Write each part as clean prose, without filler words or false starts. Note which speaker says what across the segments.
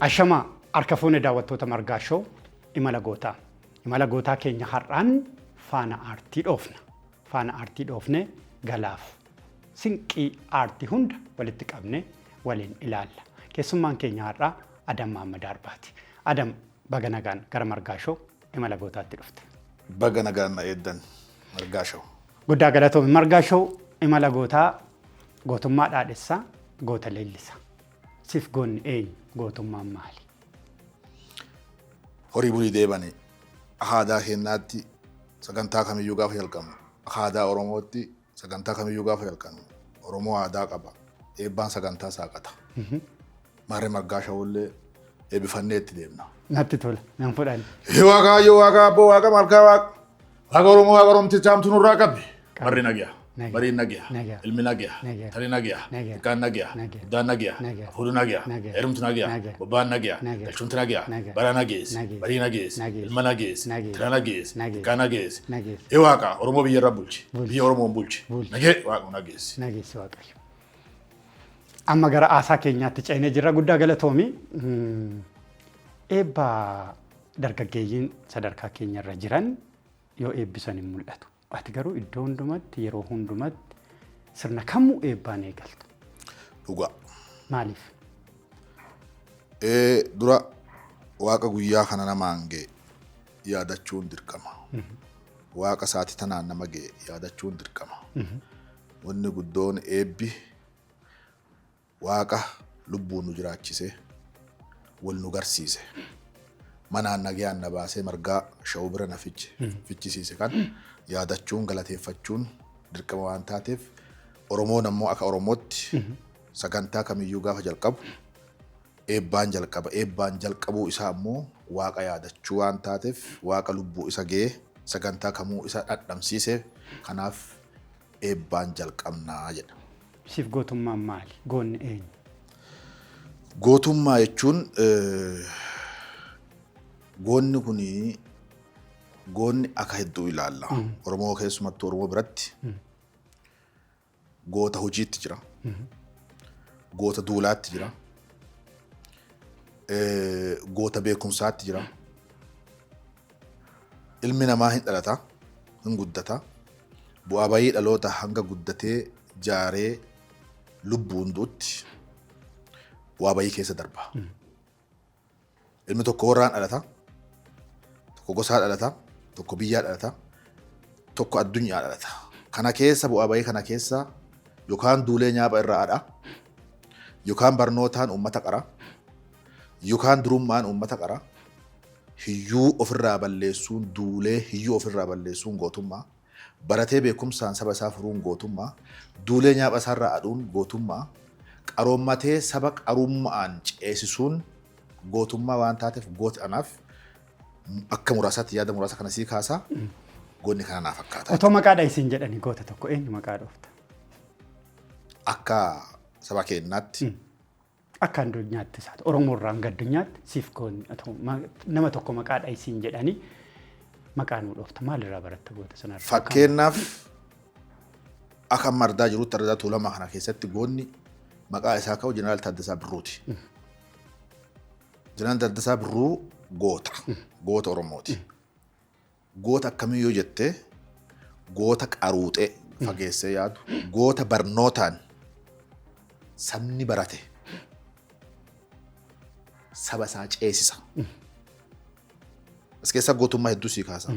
Speaker 1: Ashama harka fuune daawwattoota margaa shoo imala gootaa. Imala gootaa keenya har'aan faana aartii dhoofna. Faana aartii dhoofne galaaf sinqii aartii hunda walitti qabne waliin ilaalla. Keessummaan keenya har'aa Adam Mahammad Arbaati. Adam baga nagaan gara margaa shoo imala gootaatti dhufte.
Speaker 2: Baga nagaan na eeddan margaa shoo.
Speaker 1: Guddaa galatoomii margaa shoo imala gootaa gootummaa dhaadhessaa goota leellisa. Siif goonni eenyu gootummaan maali?
Speaker 2: Horii bulii deebanii aadaa keenyaatti sagantaa kamiyyuu gaafa jalqabnu aadaa Oromootti sagantaa kamiyyuu gaafa jalqabnu Oromoo aadaa qaba eebbaan sagantaa saaqata. Maarree margaa shawullee eebbifannee itti deemna.
Speaker 1: Natti tola nan fudhanne.
Speaker 2: Waaqayyo waaqa abboo waaqa margaa waaqa Oromoo waaqa Oromticha hamtu nurraa qabbi. Marri nagiya. Bari nagiya. Ilmi nagiya. Tali nagiya. Kaan nagiya. Daan nagiya. Fuudhu nagiya. Heerumtu nagiya. Bobbaan nagiya. Galchumti nagiya. Bara nagees. Bari nagees. Ilma nagees. Tala nagees. Kaan nagees. Waaqa Oromoo biyya irra bulchi. Biyya Oromoon bulchi. Nagee waaqa nagees.
Speaker 1: Nageessi waaqayyo. Amma gara aasaa keenyaatti ceenee jirra guddaa galatoomi. Eebba dargaggeeyyiin sadarkaa keenyarra jiran yoo eebbisan hin mul'atu. Ati garuu iddoo hundumatti yeroo hundumatti sirna kamuu eebbaan eegaltu.
Speaker 2: Dhugaa.
Speaker 1: Maaliif?
Speaker 2: Dura waaqa guyyaa kana namaan ga'e yaadachuun dirqama. Waaqa saatii tanaan nama ga'e yaadachuun dirqama. Wanni guddoon eebbi waaqa lubbuun nu jiraachise wal nu garsiise. Manaan nagayaan na baasee margaa shawuu bira na fichisiise kan yaadachuun galateeffachuun dirqama waan taateef Oromoon ammoo akka Oromootti sagantaa kamiyyuu gaafa jalqabu eebbaan jalqaba. Eebbaan jalqabuu isaa ammoo waaqa yaadachuu waan taateef waaqa lubbuu isa ga'ee sagantaa kamuu isa dhadhamsiise kanaaf eebbaan jalqabnaa jedha.
Speaker 1: Siif gootummaan maali? Goonni eenyu?
Speaker 2: Gootummaa jechuun goonni kuni goonni akka hedduu ilaalla. Oromoo keessumattuu Oromoo biratti goota hojiitti jira. Goota duulaatti jira. Goota beekumsaatti jira. Ilmi namaa hin dhalata, hin guddata. Bu'aa bayii dhaloota hanga guddatee jaaree lubbuun duutti bu'aa bayii keessa darba. Ilmi tokko warraan dhalata. Tokko gosaa dhalata, tokko biyyaa dhalata, tokko addunyaa dhalata. Kana keessa bu'aa bayii kana keessa yookaan duulee nyaapha irraa adha, yookaan barnootaan uummata qara, yookaan durummaan uummata qara, hiyyuu ofirraa balleessuun duulee hiyyuu ofirraa balleessuun gootummaa, baratee beekumsaan saba isaa furuun gootummaa, duulee nyaapha isaarraa adhuun gootummaa, qaroommatee saba qarummaan ceesisuun gootummaa waan taateef gooti anaaf akka muraasaatti yaada muraasa kana sii kaasaa goonni kana naaf fakkaata.
Speaker 1: Otoo maqaadha isin jedhani goota tokko eenyu maqaa dhoofta?
Speaker 2: Akka saba keenyaatti.
Speaker 1: Akka addunyaatti isaati. Oromoo irraa hanga addunyaatti siif goonni nama tokko maqaadha isin jedhani maqaa nuu dhoofta. Maalirraa baratta goota sanarraa?
Speaker 2: Fakkeenyaaf akka amma argaa jirutti argaa tuulamaa kana keessatti goonni maqaa isaa ka'u Jeneraal Taaddasaa Birruuti. Jeneraal Taaddasaa Birruu goota. Goota Oromooti. Goota akkamii yoo jettee goota qaruuxee fageessee yaadu goota barnootaan sabni barate saba isaa ceesisa. As keessaa gootummaa hedduu sii kaasa.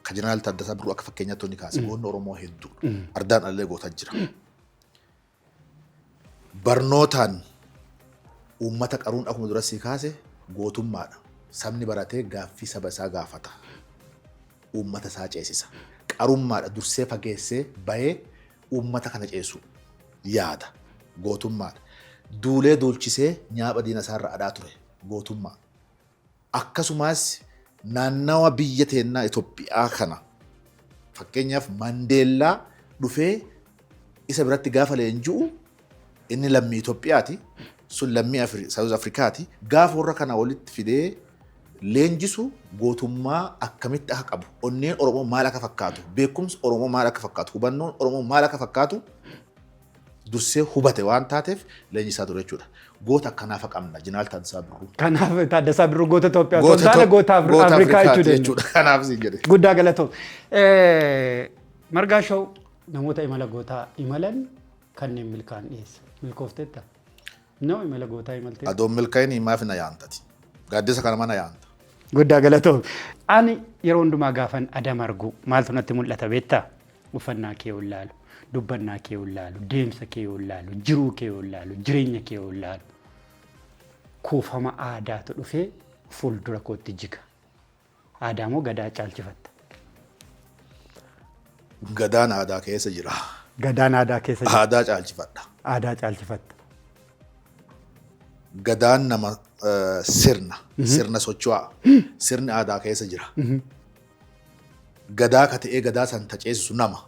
Speaker 2: Ka Jeneraal Taaddasaa Birruu akka fakkeenyaatti ni kaasa. Goonni Oromoo hedduu ardaan allee goota jira. Barnootaan uummata qaruun akkuma dura sii kaase gootummaadha. Sabni baratee gaaffii saba isaa gaafata. Uummata isaa ceesisa. Qarummaadha dursee fageessee bahee uummata kana ceesu yaada. Gootummaadha. Duulee duulchisee nyaapha diina isaarra adhaa ture. Gootummaa. Akkasumas naannawa biyya teennaa Itoophiyaa kana fakkeenyaaf Mandeellaa dhufee isa biratti gaafa leenji'u inni lammii Itoophiyaati. Sun lammii South Afrikaati. Gaafa warra kana walitti fidee leenjisu gootummaa akkamitti akka qabu, onneen Oromoo maal akka fakkaatu, beekumsi Oromoo maal akka fakkaatu, hubannoon Oromoo maal akka fakkaatu dursee hubate waan taateef leenjisaa ture jechuudha. Goota akkanaaf qabna Jeneraal Taaddasaa Birruu.
Speaker 1: Kanaaf Taaddasaa Birruu goota Itoophiyaa osoo hin taane goota Afrikaa
Speaker 2: jechuudha. Kanaaf siin jedhe.
Speaker 1: Guddaa galatoo. Margaashoo namoota imala gootaa imalan kanneen milkaan dhiyeessa. Milkoofteetta? No imala gootaa imaltee?
Speaker 2: Adoon milkaa'in himaaf na yaantati. Gaaddisa kana mana yaanta.
Speaker 1: Guddaa galatoo. Ani yeroo hundumaa gaafan Adam argu maaltu natti mul'ata beektaa? Uffannaa kee wallaalu, dubbannaa kee wallaalu, deemsa kee wallaalu, jiruu kee wallaalu, jireenya kee wallaalu. Kuufama aadaatu dhufee fuuldura kootti jiga. Aadaa moo gadaa caalchifatta?
Speaker 2: Gadaan aadaa keessa jira.
Speaker 1: Gadaan aadaa keessa jira.
Speaker 2: Aadaa caalchifadha.
Speaker 1: Aadaa caalchifatta.
Speaker 2: Gadaan nama sirna socho'aa. Sirni aadaa keessa jira. Gadaa ka ta'ee gadaa san taceessisu nama.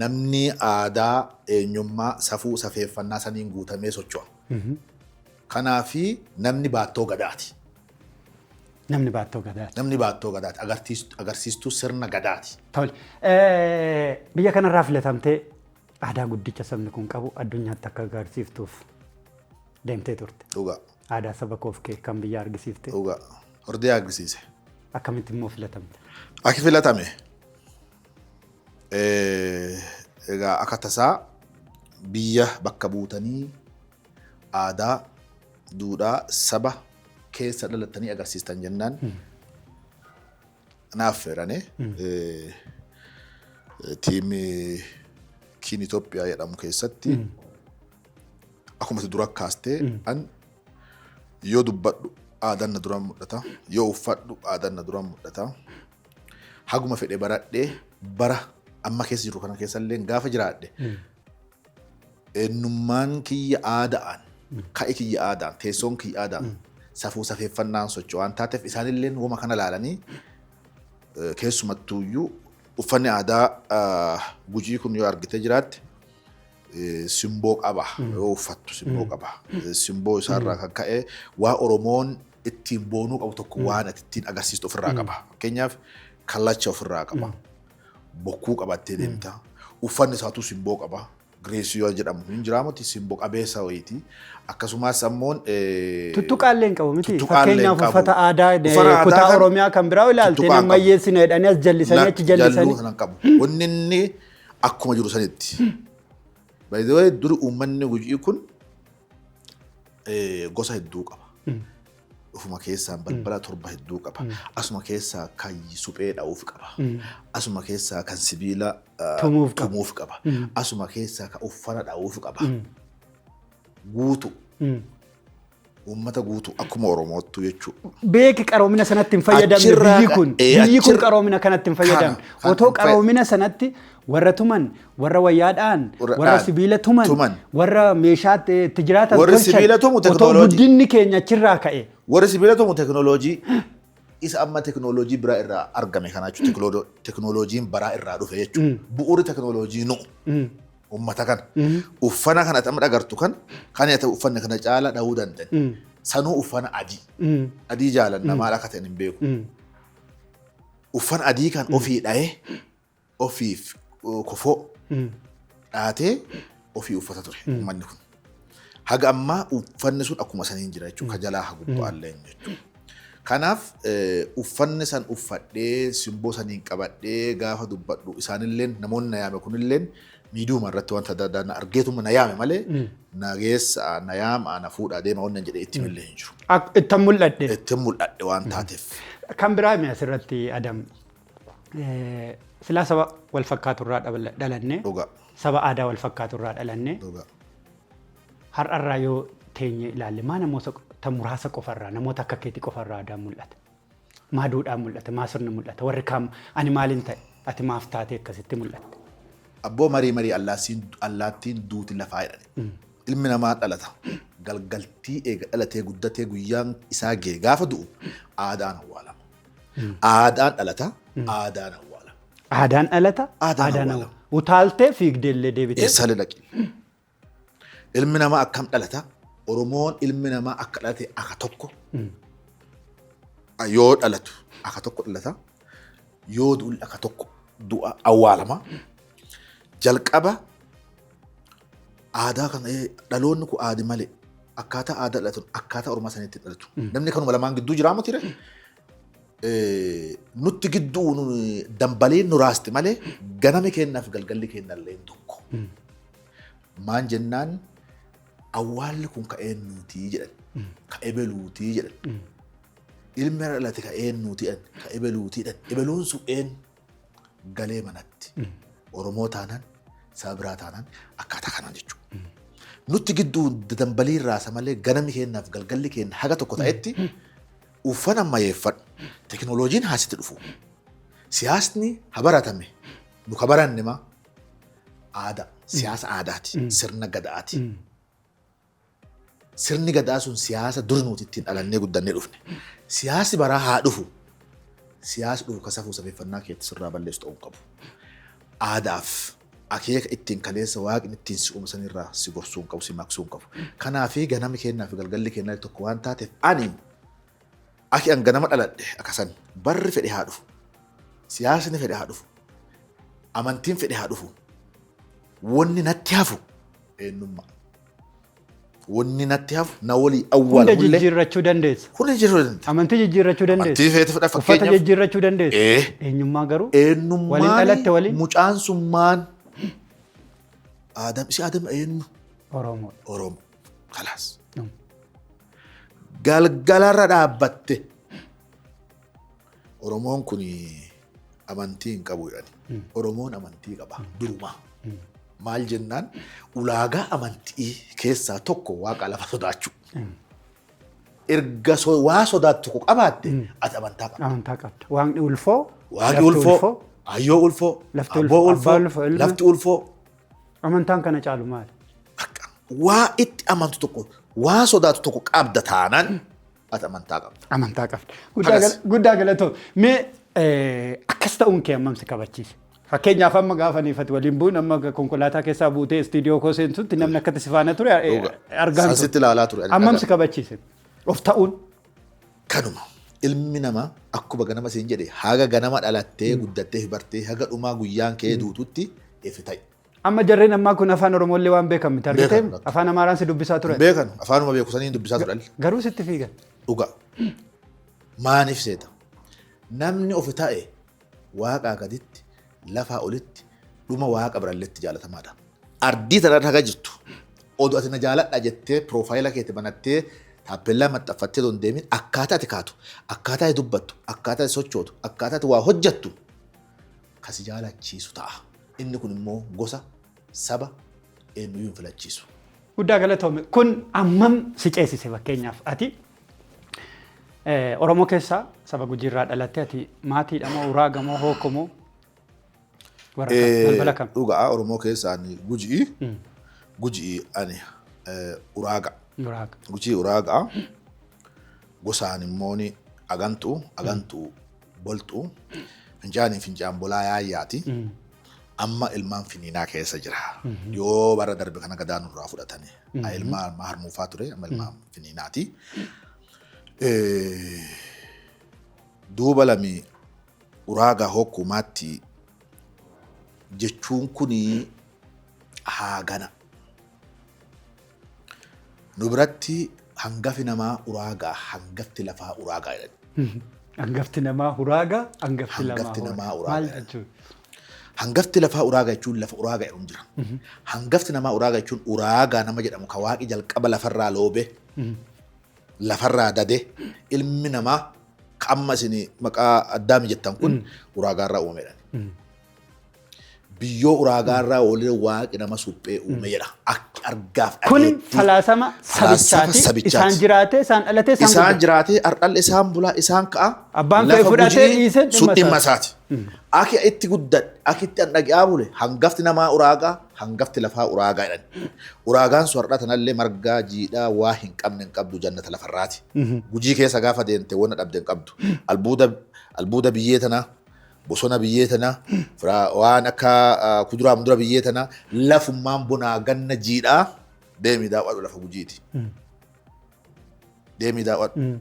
Speaker 2: Namni aadaa eenyummaa safuu safeeffannaa saniin guutamee socho'a. Kanaafi namni baattoo gadaati.
Speaker 1: Namni baattoo gadaati.
Speaker 2: Namni baattoo gadaati. Agarsiistuu sirna gadaati.
Speaker 1: Tole. Biyya kanarraa filatamtee aadaa guddicha sabni kun qabu addunyaatti akka agarsiiftuuf deemtee turte.
Speaker 2: Dhugaa.
Speaker 1: Aadaa saba koof kee kan biyya argisiifte.
Speaker 2: Dhugaa. Hordee agarsiise.
Speaker 1: Akkamitti immoo filatamte?
Speaker 2: Akka filatame. Egaa akka tasaa biyya bakka buutanii aadaa duudhaa saba keessa dhalattanii agarsiistan jennaan naaf feerane tiimii kiin Itoophiyaa jedhamu keessatti akkuma dura kaastee an yoo dubbadhu aadaan na dura mul'ata yoo uffadhu aadaan na dura mul'ata haguma fedhe baradhee bara amma keessa jiru kana keessa illee gaafa jiraadhe eenyummaan kiyya aadaan ka'e kiyya aadaan teessoon kiyya aadaan safuu safeeffannaan socho'u waan taateef isaanillee wama kana laalanii keessumattuuyyuu uffanni aadaa Gujii kun yoo argitee jiraatte simboo qaba yoo uffattu simboo qaba simboo isaarraa kan ka'e waa Oromoon ittiin boonuu qabu tokko waan ittiin agarsiistu ofirraa qaba fakkeenyaaf kallacha ofirraa qaba bokkuu qabattee deemta uffanni isaatu simboo qaba Gireesii yoo jedhamu hin jiraamutti simboo qabeessa wayiiti akkasumas ammoon
Speaker 1: tuttuqaallee hin qabu miti fakkeenyaaf uffata aadaa kutaa Oromiyaa kan biraa ilaaltee nammayyeessina jedhanii as jallisanii achi jallisanii
Speaker 2: kan qabu wanni inni akkuma jiru sanitti baay'ee duri uummanni Gujii kun gosa hedduu qaba ufuma keessaa balbala torba hedduu qaba asuma keessaa kan suphee dha'uuf qaba asuma keessaa kan sibiila tumuuf qaba asuma keessaa kan uffata dha'uuf qaba guutu uummata guutu akkuma Oromoottu jechuudha.
Speaker 1: Beeki qaroomina sanatti hin fayyadamne biyyi kun qaroomina kanatti hin fayyadamne otoo qaroomina sanatti warra tuman warra wayyaadhaan warra sibiila tuman warra meeshaa itti jiraatan tolchan otoo guddinni keenya achirraa ka'e.
Speaker 2: Warri sibiila tumu teknooloojii isa amma teknooloojii biraa irraa argame kana jechuudha teknooloojiin baraa irraa dhufe jechuudha bu'uuri teknooloojii nu ummata kana uffana kana amma dhagartu kan yaa uffanne kana caala dhahuu danda'an sanuu uffana adii jaalanna maal akka ta'an hin beeku uffana adii kan ofii dha'ee ofiif kofoo dhaatee ofii uffata ture uummanni kun haga ammaa uffanni sun akkuma saniin jira jechuudha ka jalaa hagubbaallee jechuudha. Kanaaf uffanni san uffadhee simboo saniin qabadhee gaafa dubbadhu isaanillee namoonni na yaame kunillee miidiyuma irratti wanta adda addaa argeetuma na yaame malee na geessa na yaama na fuudhaa deema wannan jedhee itti millee hin jiru.
Speaker 1: Ittiin mul'adhe.
Speaker 2: Ittiin mul'adhe waan taateef.
Speaker 1: Kan biraa mi asirratti Adam silaa saba wal fakkaatu irraa dhalanne saba aadaa wal fakkaatu irraa dhalanne har'arraa yoo teenye ilaalle maa namoota muraasa qofarraa namoota akka keetii qofarraa aadaan mul'ata. Maa duudhaan mul'ata maa sirni mul'ata warri kaam ani maaliin ta'e ati maaf taatee akkasitti mul'atte.
Speaker 2: Abboo marii allaattiin duuti lafaa jedhani. Ilmi namaa dhalata. Galgaltii eega dhalatee guddatee guyyaan isaa ga'e gaafa du'u aadaan awwaalama. Aadaan dhalata aadaan awwaalama.
Speaker 1: Aadaan dhalata aadaan awwaalama. Utaaltee fiigdeellee deebitee.
Speaker 2: Eessaalee dhaqi. Ilmi namaa akkam dhalata Oromoon ilmi namaa akka dhalate akka tokko yoo dhalatu akka tokko dhalata yoo du'u akka tokko du'a awwaalama. Jalqaba aadaa kan dhaloonni kun aadi malee akkaataa aadaa dhalatan akkaataa ormaa saniitti dhalatu. Namni kanuma lamaan gidduu jiraa miti nutti gidduu dambaleen nu raaste malee ganami kennaaf galgalli kennallee tokko. Maan jennaan awwaalli kun ka eenyuutii jedhan ka ebeluutii jedhan ilmi dhalate ka eenyuutii jedhan ka ebeluutii jedhan ebeluun sun galee manatti Oromoo taanaan saba biraa taanaan akkaataa kanaan jechuudha. Nutti gidduu dambaliin raasa malee ganami kennaaf galgalli kenna haga tokko ta'etti uffata ammayyeeffadhu teknooloojiin haasitti dhufu siyaasni habaratame nu kabaranne ma aadaa siyaasa aadaati sirna gadaati. Sirni gadaa sun siyaasa dur nuti ittiin dhalannee guddannee dhufne siyaasi baraa haa dhufu siyaasi dhufu kasafuu safeeffannaa keetti sirraa balleessu ta'uu qabu. Aadaaf akeeka ittiin kaleessa waaqni ittiin si uume sanirraa si gorsuu hin qabu si maqsuu hin qabu. Kanaafii ganami kennaa fi galgalli kennaa tokko waan taateef ani aki an ganama dhaladhe akkasan barri fedhe haa dhufu siyaasni fedhe haa dhufu amantiin fedhe haa dhufu wanni natti hafu eenyummaa. Wanni natti hafu na walii awwaal
Speaker 1: hunda jijjiirrachuu dandeessa.
Speaker 2: Hunda jijjiirrachuu dandeessa.
Speaker 1: Amantii jijjiirrachuu dandeessa.
Speaker 2: Amantii feete fudhaa fakkeenyaaf.
Speaker 1: Uffata jijjiirrachuu dandeessa. Eenyummaa garuu.
Speaker 2: Eenyummaan
Speaker 1: waliin dhalatte waliin.
Speaker 2: Mucaan summaan Adam si Adam eenyu.
Speaker 1: Oromoo.
Speaker 2: Oromoo. Kalaas. Galgalarra dhaabbatte. Oromoon kun amantii hin qabu jedhani. Oromoon amantii qaba durumaa. Maal jennaan ulaagaa amantii keessaa tokko waaqa lafa sodaachuu. Erga waa sodaattu ko qabaatte ati amantaa qabda.
Speaker 1: Amantaa qabda. Waaqni ulfoo.
Speaker 2: Waaqni ulfoo. Ayyoo ulfoo.
Speaker 1: Abboo ulfoo.
Speaker 2: Lafti ulfoo.
Speaker 1: Amantaan kana caalu maali?
Speaker 2: Waa itti amantu tokko waa sodaatu tokko qabda taanaan ati amantaa qabda.
Speaker 1: Amantaa qabda. Guddaa galatoo. Mee akkas ta'uun kee hammam si kabachiise? Fakkeenyaaf amma gaafa niifati waliin bu'uun amma konkolaataa keessaa buutee istiidiyoo koo seentutti namni akkatti si faana ture argaan ture.
Speaker 2: Sansitti ilaalaa ture.
Speaker 1: Hammam si kabachiise? Of ta'uun.
Speaker 2: Kanuma ilmi namaa akkuma ganama siin jedhe haga ganama dhalattee guddattee bartee haga dhumaa guyyaan kee duututti ifi ta'i.
Speaker 1: Amma jarreen ammaa kun afaan Oromoolee waan beekan miti argitee afaan Amaaraan si dubbisaa ture.
Speaker 2: Beekan afaanuma beeku saniin dubbisaa ture.
Speaker 1: Garuu sitti fiigan.
Speaker 2: Dhuga maaniif seeta namni ofi ta'e waaqaa gaditti lafaa olitti dhuma waaqa biralleetti jaalatamaadha. Ardii tanarra haga jirtu oduu ati na jaaladha jettee piroofaayila keetti banattee taappellaa maxxanfattee don deemin akkaataa ati kaatu akkaataa ati dubbattu akkaataa ati sochootu akkaataa ati waa hojjettu kasi jaalachiisu ta'a. Inni kun immoo gosa saba eenyuyyuu hin filachiisu.
Speaker 1: Guddaa galatoome kun ammam si ceesise fakkeenyaaf ati Oromoo keessaa saba Gujiirraa dhalatte ati maatiidha moo uraaga moo hooko moo balbala kam?
Speaker 2: Dhugaa Oromoo keessaa Gujii ani uraaga. Gujii uraagaa gosaan immoo agantuu boltuu fincaan bolaa yaayyaati. Amma ilmaan finiinaa keessa jira. Yoo bara darbe kana gadaa nurraa fudhatani. Ilmaan harmuufaa ture amma ilmaan finiinaati. Duuba lami uraagaa hokkumaatti jechuun kuni haagana. Nu biratti hangafi namaa uraagaa hangafti lafaa uraagaa jedhani.
Speaker 1: Hangafti namaa uraagaa hangafti
Speaker 2: namaa uraagaa.
Speaker 1: Maal jechuudha?
Speaker 2: Hangafti lafaa uraagaa jechuun lafa uraagaa jedhamu jira. Hangafti namaa uraagaa jechuun uraagaa nama jedhamu ka waaqi jalqaba lafarraa loobe lafarraa dade ilmi namaa ka amma isin maqaa addaami jettan kun uraagaarraa uumamedha. Biyyoo uraagaarraa oolee waaqi nama suphee uume jedha. Akka argaaf
Speaker 1: Kuni falaasama sabichaati. Isaan jiraatee isaan dhalatee
Speaker 2: isaan jiraatee ardhal isaan bulaa isaan ka'a.
Speaker 1: Abbaan fa'ee fudhatee dhiisee
Speaker 2: dhimma isaati. Aki itti guddadhe aki itti dhagaa bule hangafti namaa uraagaa hangafti lafaa uraagaa jedhan. Uraagaan sun har'a tanallee margaa jiidhaa waa hin qabne hin qabdu jannata lafarraati. Gujii keessa gaafa deemte wanna dhabde hin qabdu. Albuuda biyyee tanaa bosona biyyee tanaa waan akka kuduraa mudura biyyee tanaa lafummaan bunaa ganna jiidhaa deemii daawwadhu lafa gujiiti. Deemii daawwadhu.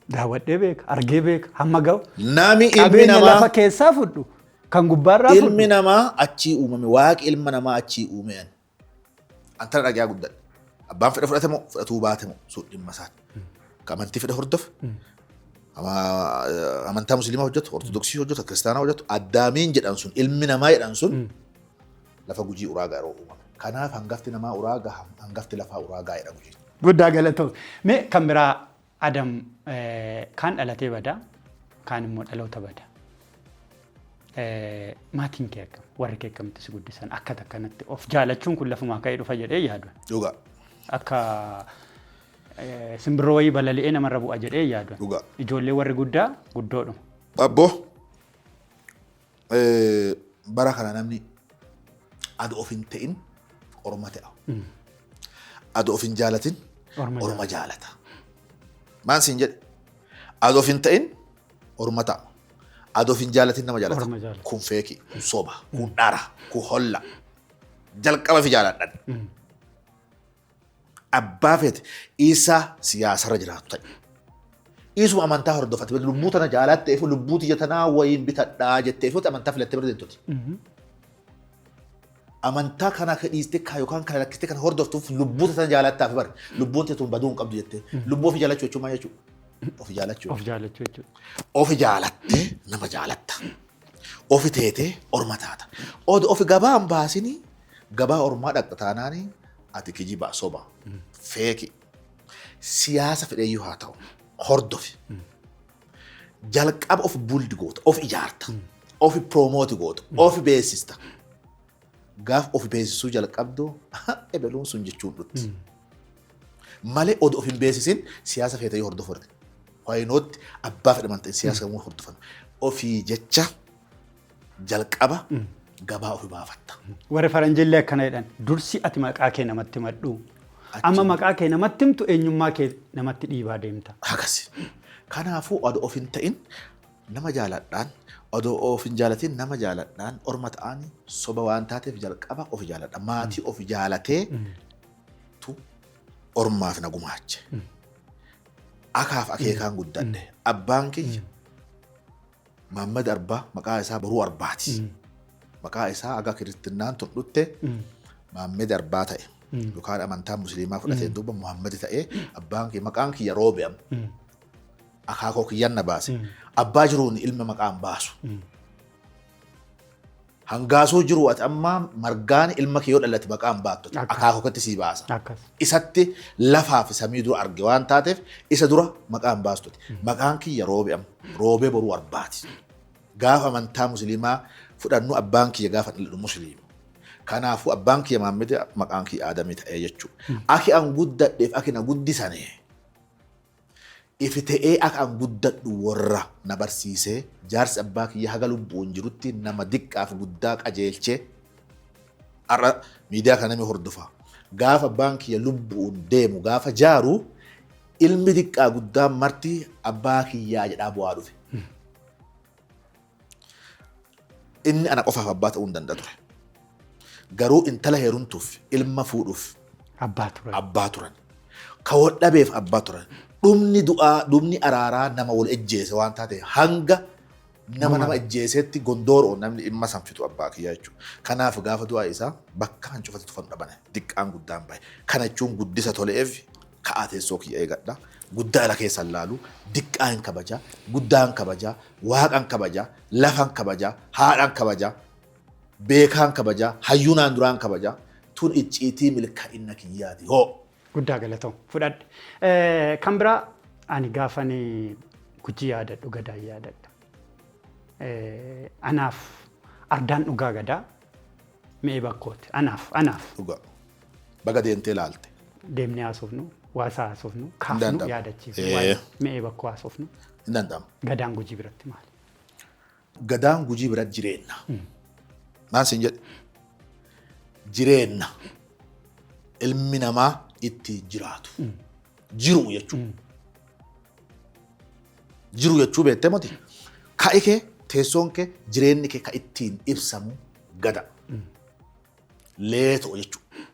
Speaker 1: Daawwadhee beeka argee beeka hamma ga'u.
Speaker 2: Nami ilmi namaa
Speaker 1: lafa keessaa fudhu kan gubbaarraa fudhu.
Speaker 2: Ilmi namaa achii uumame waaqi ilma namaa achii uumeen. Antara dhagaa guddadha. Abbaan fedha fudhate moo fudhatuu baate moo sun dhimma isaati. Ka amantii fedha hordofu. Amantaa musliimaa hojjetu, ortodoksii hojjetu, kiristaanaa hojjetu, addaamiin jedhan sun ilmi namaa jedhan sun lafa gujii uraagaa yeroo uumame. Kanaaf hangafti namaa uraagaa hangafti lafaa uraagaa jedha gujii.
Speaker 1: Guddaa galatoom. Mee kan biraa Adam kaan dhalatee bada kaan immoo dhaloota bada. Maatiin kee akkam warri kee akkamitti si guddisan akka takkanatti of jaalachuun kun lafumaa ka'ee dhufa jedhee yaadu.
Speaker 2: Dhugaa.
Speaker 1: Akka simbirroo wayii balali'ee namarra bu'a jedhee yaadu.
Speaker 2: Dhugaa.
Speaker 1: Ijoollee warri guddaa guddoodhuma.
Speaker 2: Abboo bara kana namni adu of hin ta'in orma ta'a. Adu of hin jaalatin orma jaalata. Maan siin jedhe adu of hin ta'in orma ta'a. Adu of hin jaalatin nama jaalata. Kun feeki, kun soba, kun dhara, kun holla. Jalqaba fi jaaladhan. Abbaa feete isa siyaasarra jiraatu ta'e. Isuma amantaa hordofate lubbuu tana jaalattee fi lubbuu tiyya tanaa wayiin bitadhaa jettee fi amantaa filattee bira deemtuuti. Amantaa kana dhiistee yookaan kana lakkistee kana hordoftuuf lubbuu tana jaalattaa fi bari lubbuun tee tun baduu hin qabdu jettee lubbuu ofii jaalachuu jechuun maal jechuudha? Ofii jaalachuu.
Speaker 1: Of jaalachuu jechuudha.
Speaker 2: Ofii jaalattee nama jaalatta. Ofii teetee orma taata. Ofii gabaa hin baasinii gabaa ormaa dhaqxa taanaanii ati kijibaa soba feeki siyaasa fedheeyyuu haa ta'u hordofi jalqaba of buldi goota of ijaarta of proomooti goota of beeksista gaaf of beeksisuu jalqabdu ebeluun sun jechuun dhutti malee oduu of hin beeksisin siyaasa fedheeyyuu hordofu argina waayinootti abbaa fedhaman ta'e siyaasa kamuu hordofan ofii jecha jalqaba gabaa ofii baafatta.
Speaker 1: Warri faranjillee akkana jedhan dursi ati maqaa kee namatti maddu. Amma maqaa kee namatti himtu eenyummaa kee namatti dhiibaa deemta.
Speaker 2: Akkasi. Kanaafuu odoo of hin ta'in nama jaaladhaan odoo of hin jaalatin nama jaaladhaan orma ta'anii soba waan taateef jalqaba of jaaladha. Maatii of jaalatee tu ormaaf na gumaache. Akaaf akeekaan guddadhe. Abbaan kiyya Mahammad Arbaa maqaa isaa Boruu Arbaati. Maqaa isaa aga kiristinnaan tun dhutte Mahammad Arbaa ta'e. Yookaan amantaa musliimaa fudhatee duuba Muhammad ta'ee abbaan kiyya maqaan kiyya Roobe'am. Akaakoo kiyyan na baase. Abbaa jiruun ilma maqaan baasu. Hangaasuu jiru ati amma margaan ilma kee yoo dhalate maqaan baattu akaakoo katti sii baasa. Isatti lafaa fi samii dura arge waan taateef isa dura maqaan baastuti. Maqaan kiyya Roobe'am. Roobee Boruu Arbaati. Gaafa amantaa musliimaa fudhannu abbaan kiyya gaafa dhaladhu musliima. Kanaafuu abbaan kiyya Mahammad maqaan kiyya Aadamii ta'ee jechuudha. Aki an guddadheef aki na guddisane. Ifi ta'ee akka an guddadhu warra na barsiisee jaarsi abbaa kiyya haga lubbuun jirutti nama diqqaaf guddaa qajeelchee har'a miidiyaa kana namni hordofa. Gaafa abbaan kiyya lubbuun deemu gaafa jaaru ilmi diqqaa guddaa marti abbaa kiyyaa jedhaa bu'aa dhufe. Inni ana qofaaf abbaa ta'uu hin danda'a ture. Garuu intala heerumtuuf ilma fuudhuuf abbaa turan. Ka wal dhabeef abbaa turan. Dhumni du'aa dhumni araaraa nama wal ejjeese waan taate hanga nama ejjeesetti gondooroo namni dhimma sanfitu abbaa kiyyaa jechuudha. Kanaaf gaafa du'aa isaa bakka kan cufate tufan dhabane diqqaan guddaan bahe. Kana jechuun guddisa toleef ka'aa teessoo kiyya eegadha. Guddaa ala keessan laalu diqqaan kabajaa guddaan kabajaa waaqan kabajaa lafan kabajaa haadhan kabajaa beekaan kabajaa hayyuunaan duraan kabajaa tun icciitii milkaa'ina kiyyaati hoo.
Speaker 1: Guddaa galatoom fudhadhe. Kan biraa ani gaafani gujii yaadadhu gadaa yaadadha. Anaaf ardaan dhugaa gadaa mi'ee bakkooti. Anaaf.
Speaker 2: Dhugaa. Baga deemtee laalte.
Speaker 1: Deemnee haasofnu, waasaa haasofnu, kaafnu yaadachiifnu, mi'ee bakkoo haasofnu.
Speaker 2: Hin danda'amu.
Speaker 1: Gadaan gujii biratti maali?
Speaker 2: Gadaan gujii biratti jireenya. Maan siin jedhe? Jireenya. Ilmi namaa itti jiraatu. Jiru jechuudha. Jiru jechuu beektee moti. Ka'i kee teessoon kee jireenyi kee ka ittiin ibsamu gada. Leetoo jechuudha.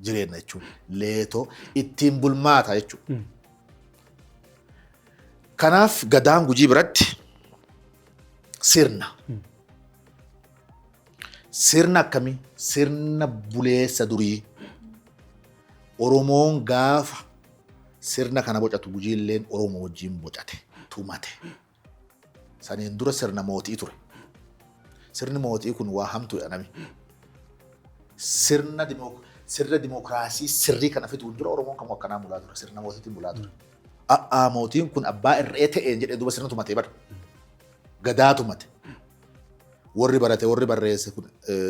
Speaker 2: Jireenya jechuudha. Leetoo ittiin bulmaata jechuudha. Kanaaf gadaan gujii biratti sirna. Sirna akkamii? Sirna buleessa durii. Oromoon gaafa sirna kana bocatu gujiilleen Oromoo wajjin bocate tumate. Saniin dura sirna mootii ture. Sirni mootii kun waa hamtuu jedhami. Sirna dimokiraasii sirrii kana fiduun dura Oromoon kamuu akkanaa bulaa ture. Sirna mootiitiin bulaa ture. Mootiin kun abbaa irree ta'een jedhee duuba sirna tumatee bara. Gadaa tumate. Warri barate warri barreesse kun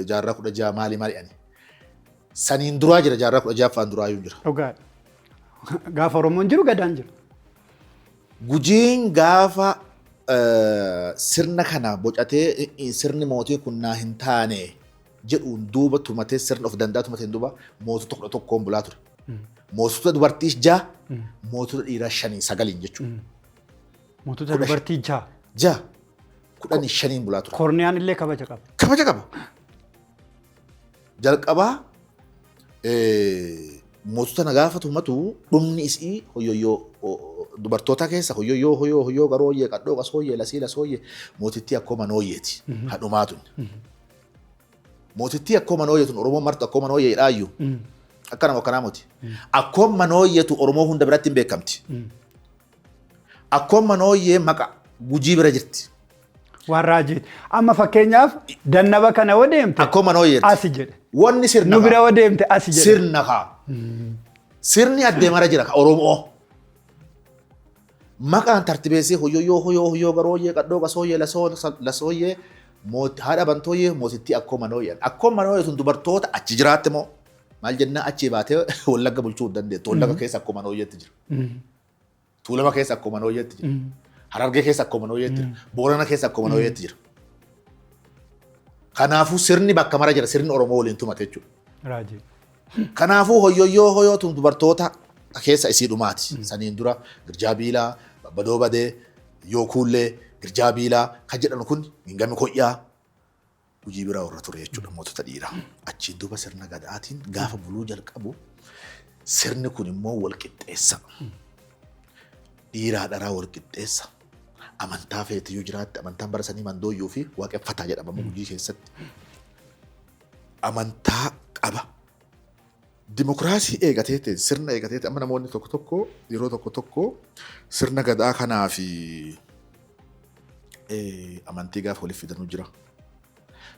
Speaker 2: jaarraa 16 maali ani. Saniin duraa jira jaarraa 16ffaan duraa jira.
Speaker 1: Dhugaa. Gaafa Oromoon jiru gadaan jiru.
Speaker 2: Gujiin gaafa sirna kana bocatee sirni mootii kun naa hin taane jedhuun duuba tumatee sirna of danda'a tumateen duuba mootota 11 bulaa ture. Mootota dubartiis 6, mootota dhiiraa 5 9 jechuudha.
Speaker 1: Mootota dubartii 6.
Speaker 2: 6 15 bulaa ture.
Speaker 1: Korniyaan illee kabaja qaba.
Speaker 2: Kabaja qaba. Jalqabaa mootota na gaafa tumatu dhumni isii hoyoyyoo dubartoota keessa hoyoyyoo garooyyee qadhoo qasooyyee lasii lasooyyee mootittii akkoo manooyyeeti hadhumaatun. Mootittii akkoo manooyyeetun Oromoo martu akkoo manooyyee dhaayyuu akkanama akkanaa mooti. Akkoo manooyyeetu Oromoo hunda biratti hin beekamti. Akkoo manooyyee maqa Gujii bira jirti.
Speaker 1: Waan raajiiti. Amma fakkeenyaaf dannaba kana yoo deemte.
Speaker 2: Akkoo manooyyeeti.
Speaker 1: Asi jedhe.
Speaker 2: Wanni sirna
Speaker 1: Nu bira yoo deemte asi jedhe.
Speaker 2: Sirna kaa. Sirni adeemara jira ka Oromoo. Maqaan tartibeessee hoyoyyoo garooyyee qadhoo qasooyyee lasooyyee haadha bantooyyee mootittii akkoo manooyyeen. Akkoo manooyyeetun dubartoota achi jiraatte moo maal jennaa achi baatee Wallagga bulchuu hin dandeettu. Wallagga keessa akkoo manooyyeetti jira. Tuulama keessa akkoo manooyyeetti jira. Harargee keessa akkoo manooyyeetti jira. Boorana keessa akkoo manooyyeetti jira. Kanaafuu sirni bakka mara jira sirni Oromoo waliin tumate jechuudha.
Speaker 1: Raajii.
Speaker 2: Kanaafuu hoyoyyoo dubartoota keessa isii dhumaati. Saniin dura Girjaa Biilaa, Babbadoo Badee, Yookuullee, Girjaa Biilaa kan jedhamu kun Mingami Koyyaa Gujii biraa warra ture jechuudha mootota dhiiraa. Achiin duuba sirna gadaatiin gaafa buluu jalqabu sirni kun immoo wal qixxeessa. Dhiiraa dharaa wal qixxeessa. Amantaa feetiyyuu jiraatte amantaan bara sanii mandooyyuu fi waaqeffataa jedhama Gujii keessatti. Amantaa qaba. Dimokiraasii eegateete sirna eegateete amma namoonni tokko yeroo tokko sirna gadaa kanaa fi amantii gaafa waliif fidanuu jira.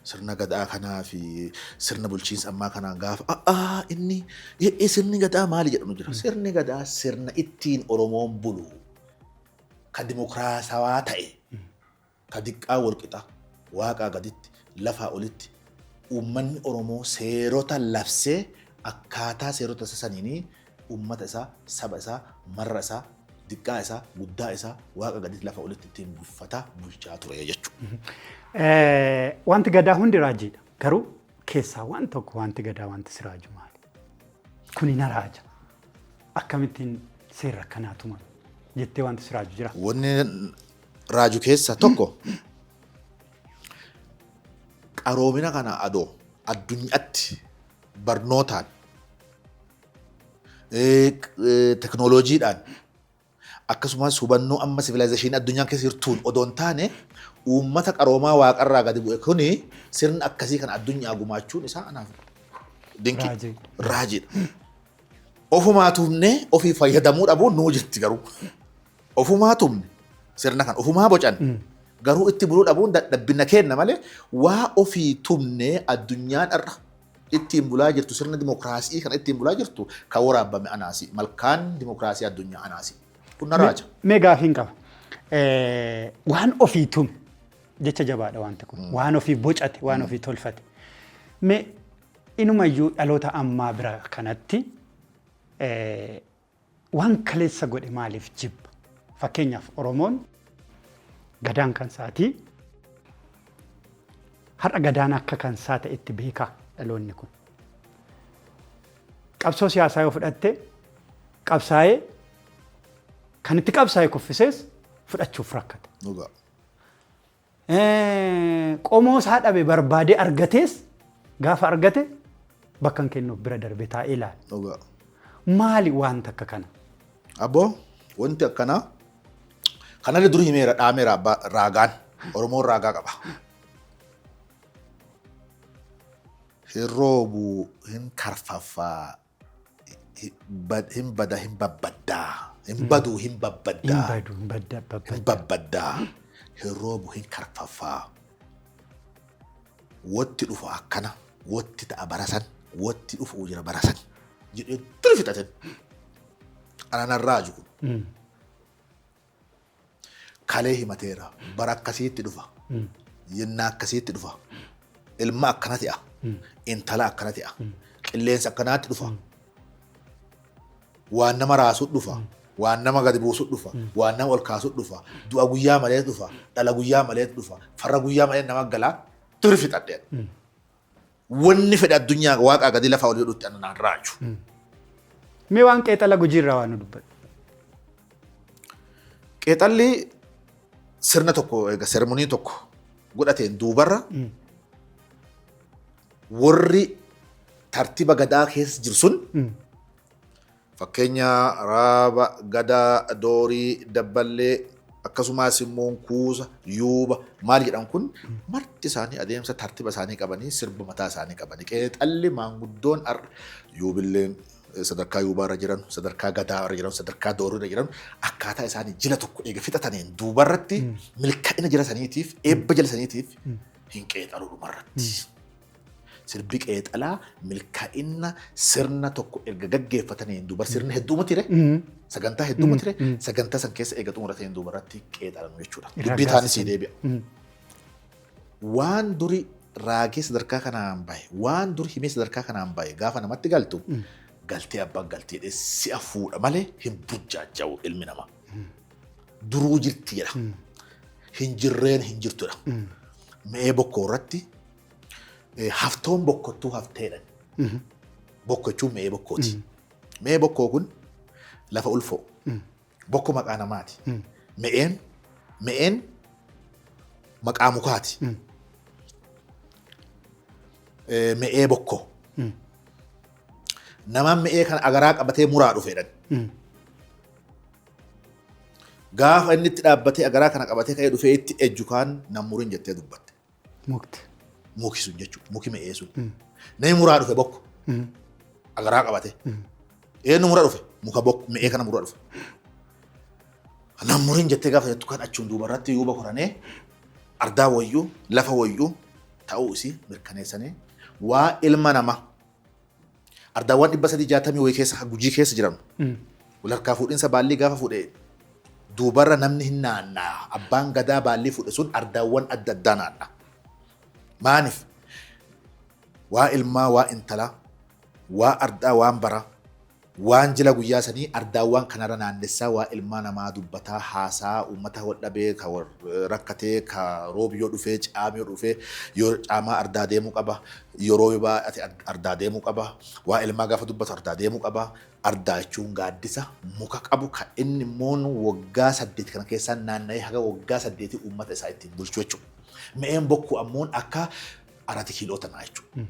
Speaker 2: Sirna gadaa kanaa fi sirna bulchiinsa ammaa kanaa gaafa inni sirni gadaa maali jedhamu jira. Sirni gadaa sirna ittiin Oromoon bulu ka dimokiraasawaa ta'e ka diqqaa walqixa waaqaa gaditti lafaa olitti uummanni Oromoo seerota labsee akkaataa seerota isa saniinii uummata isaa, saba isaa, marra isaa, diqqaa isaa, guddaa isaa waaqa gaditti lafa olitti ittiin bulfataa bulchaa ture jechuudha.
Speaker 1: Wanti gadaa hundi raajiidha. Garuu keessaa waan tokko wanti gadaa wanti si raaju maali? Kuni na raaja. Akkamittiin seera akkanaa tuman jettee wanti si raaju jira?
Speaker 2: Wanni raaju keessa tokko qaroomina kana addunyaatti barnootaan teknooloojiidhaan akkasumas hubannoo amma sivilaayizeeshinii addunyaan keessa jirtuun odoo hin taane uummata qaroomaa waaqarraa gadi bu'e kuni sirna akkasii kan addunyaa gumaachuun isaa anaaf dinqii raajiidha. Ofumaa tumne ofii fayyadamuu dhabuun nuu jirti garuu. Ofumaa tumne sirna kan ofumaa bocan garuu itti buluu dhabuun dadhabbina kenna malee waa ofii tumne addunyaan irra ittiin bulaa jirtu sirna dimokiraasii kan ittiin bulaa jirtu kan waraabame anaasi malkaan dimokiraasii addunyaa anaasi. Kun na raaja.
Speaker 1: Mee gaafiin qaba. Waan ofii tume jecha jabaadha wanti kun. Waan ofii bocate waan ofii tolfate. Mee inumayyuu dhaloota ammaa bira kanatti waan kaleessa godhe maaliif jibba? Fakkeenyaaf Oromoon gadaan kan saatii har'a gadaan akka kan saa ta'etti beekaa dhaloonni kun. Qabsoo siyaasaa yoo fudhatte qabsaa'ee kan itti qabsaa'ee kuffisees fudhachuuf rakkate. Qomoo isaa dhabe barbaadee argatees gaafa argate bakka hin kennuuf bira darbe taa'ee ilaala. Maali wanta akka kana?
Speaker 2: Abbo wanti akkanaa kanallee dur himeera dhaameera raagaan Oromoon raagaa qaba. Hin roobu hin karfaffaa hin bada hin babbaddaa hin baduu hin babbaddaa hin babbaddaa hin roobu hin karfaffaa watti dhufu akkana watti ta'a barasan watti dhufu jira barasan jedhee turi fixaten anaan raaju kun kalee himateera bara akkasiitti dhufa yennaa akkasiitti dhufa ilma akkana ta'a intala akkana ta'a qilleensa akkanaatti dhufa waan nama raasuu dhufa waan nama gadi buusuu dhufa waan nama ol kaasuu dhufa du'a guyyaa malee dhufa dhala guyyaa malee dhufa farra guyyaa malee nama galaa turi fixadheen wanni fedhe addunyaa waaqaa gadi lafa ol jedhutti anaan raaju.
Speaker 1: Mee waan qeexala gujiirraa waan nu dubbatu.
Speaker 2: Qeexalli sirna tokko egaa seremonii tokko godhateen duubarra warri tartiiba gadaa keessa jiru sun fakkeenya raaba gadaa doorii dabballee akkasumas immoo kuusa yuuba maal jedhan kun marti isaanii adeemsa tartiiba isaanii qabanii sirba mataa isaanii qabanii qeexalli maanguddoon yuubilleen sadarkaa yuubaarra jiran sadarkaa gadaarra jiran sadarkaa doorirra jiran akkaataa isaanii jila tokko eega fixataniin duubarratti milkaa'ina jila saniitiif eebba jila saniitiif hin qeexaluu dhumarratti. Sirbi qeexalaa milkaa'ina sirna tokko erga gaggeeffataniin duubar sirna hedduuma ture sagantaa hedduuma ture sagantaa san keessa eega xumurateen duubarratti qeexalan jechuudha. Dubbii taanis deebi'a. Waan duri raagee sadarkaa kanaan bahe waan duri himee sadarkaa kanaan bahe gaafa namatti galtu galtee abbaan galtee si'a fuudha malee hin burjaaja'u ilmi namaa. Duruu jirti jedha. Hin jirreen hin jirtudha. Mee bokkoo irratti haftoon bokkottuu hafteedhan. Bokko jechuun mee bokkooti. Mee bokkoo kun lafa ulfoo. Bokko maqaa namaati. Me'een maqaa mukaati. Me'ee bokkoo. Namaan me'ee kana agaraa qabatee muraa dhufeedhan. Gaafa inni itti dhaabbatee agaraa kana qabatee ka'ee dhufee itti ejju kaan nan murin jettee dubbatte. Muki sun jechuudha. Muki me'ee sun. Namni muraa dhufe bokko. Agaraa qabatee. Eenyu muraa dhufe? Muka bokko me'ee kana muraa dhufe. Nan murin jettee gaafa jettu kan achuun duubarratti yuuba koranee ardaa wayyuu lafa wayyuu ta'uu isii mirkaneessanii waa ilma namaa ardaawwan 360 wayii keessa gujii keessa jiran wal harkaa fuudhinsa baallii gaafa fuudhee duubarra namni hin naannaa abbaan gadaa baallii fuudhe sun ardaawwan adda addaa naannaa. Maaniif waa ilmaa waa intalaa waa ardaa waan baraa waan jila guyyaa sanii ardaawwan kanarra naannessaa waa ilmaa namaa dubbataa haasaa uummata wal dhabee ka rakkatee ka roobi yoo dhufee caami yoo dhufee yoo caamaa ardaa deemuu qaba yeroo yoo baate ardaa deemuu qaba waa ilmaa gaafa dubbatu ardaa deemuu qaba ardaa jechuun gaaddisa muka qabu ka inni immoo waggaa 8 kana keessaa naanna'ee haga waggaa 8 uummata isaa ittiin bulchu jechuudha. Me'een bokkuu ammoo akka arati kiiloo tanaa jechuudha.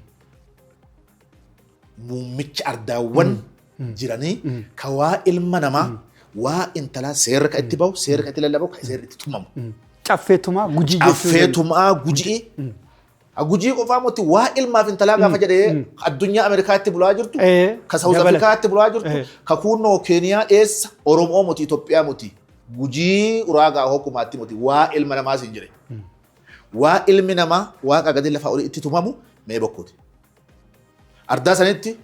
Speaker 2: Muummicha ardaawwan jiranii ka waa ilma namaa waa intalaa seerri kan itti bahu seerri kan itti lallabahu kan seerri itti tumamu.
Speaker 1: Caffeetumaa gujii jechuudha.
Speaker 2: Caffeetumaa gujii. Gujii qofaa moti waa ilmaaf intalaa gaafa jedhee addunyaa Ameerikaatti bulaa jirtu ka Saawuz Afrikaatti bulaa jirtu ka kunnoo Keeniyaa dheessa Oromoo moti Itoophiyaa moti gujii uraagaa hokkumaatti moti waa ilma namaa siin jedhe. Waa ilmi namaa waaqa gadi lafaa olii itti tumamu mee bokkooti. Ardaa sanitti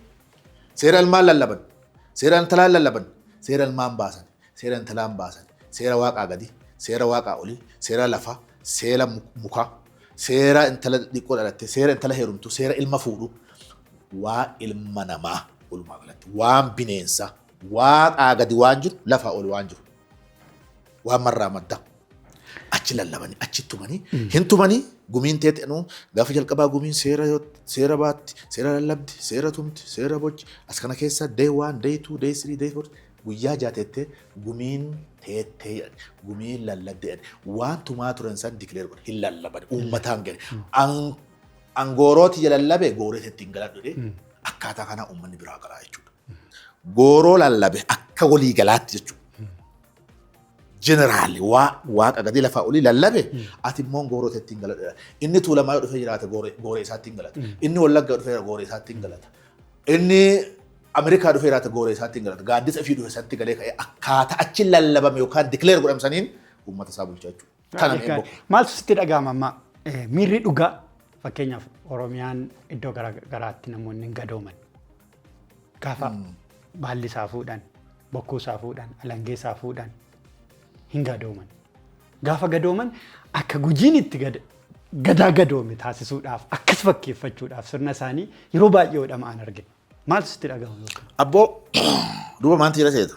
Speaker 2: seera ilmaan lallaban, seera intalaan lallaban, seera ilmaan baasan, seera intalaan baasan, seera waaqaa gadi, seera waaqaa olii, seera lafaa, seera mukaa, seera intala dhiqqoo dhalatte, seera intala heerumtu, seera ilma fuudhu, waa ilma namaa walumaa galatti, waan bineensaa, waaqaa gadi waan jiru, lafaa oli waan jiru, waan marraa madda. Achi lallabanii, achi tumanii, hin tumanii gumiin teetenuu gaafa jalqabaa gumiin seera baatti, seera lallabdi, seera tumti, seera bocci as kana keessa day 1, day 2, day 3, day 4 guyyaa jaatettee gumiin teettee gumiin lallabde waan tumaa turan san dikileer godhe hin lallaban uummataan gale angoorooti jalallabe gooreetti hin galadhu akkaataa kanaa uummanni biraa galaa jechuudha. Gooroo lallabe akka walii galaatti jechuudha. Jeneraali waaqa gadi lafaa olii lallabe ati immoo goorootetti hin galadha. Inni Tuulamaa yoo dhufee jiraate gooree isaatti hin galata. Inni Wallagga yoo dhufee gooree isaatti hin galata. Inni Ameerikaa dhufee laata gooree isaatti hin galata. Gaaddisa fi dhufe isaatti galee ka'ee akkaataa achi lallabame yookaan dikileer godhamsaniin uummata isaa bulchaa jechuudha. Kana mee bokka.
Speaker 1: Maaltu sitti dhaga'ama amma miirri dhugaa fakkeenyaaf Oromiyaan iddoo garaagaraatti namoonni hin gadooman. Gaafa baalli isaa fuudhan, bokkuu isaa fuudhan, alangee isaa fuudhan hin gadooman. Gaafa gadooman akka gujiin itti gadaa gadoome taasisuudhaaf akkas fakkeeffachuudhaaf sirna isaanii yeroo baay'ee godhamaan argina. Maaltu sitti dhaga'ama?
Speaker 2: Abboo duuba maanti jira seeta.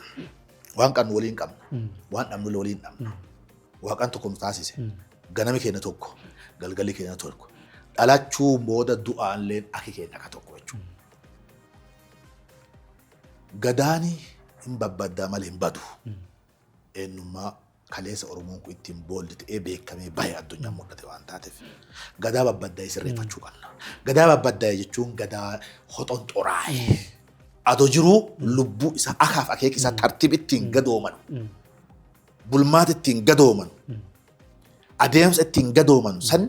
Speaker 2: Waan qabnu waliin qabna. Waan dhabnu waliin dhabna. Waaqaan tokko nu taasise. Ganami keenya tokko, galgalli keenya tokko. Dhalachuu booda du'aalleen aki keenya akka tokko jechuudha. Gadaani hin babbaddaa malee hin badu. Eenyummaa kaleessa Oromoon kun ittiin boolli ta'ee beekamee baay'ee addunyaan mul'ate waan taateef gadaa babbaddaa'ee sirreeffachuu qabna. Gadaa babbaddaa'ee jechuun gadaa hoxon xoraa'ee adoo jiruu lubbuu isaa akaaf akeeka isaa tartiib ittiin gadooman bulmaata ittiin gadooman adeemsa ittiin gadooman san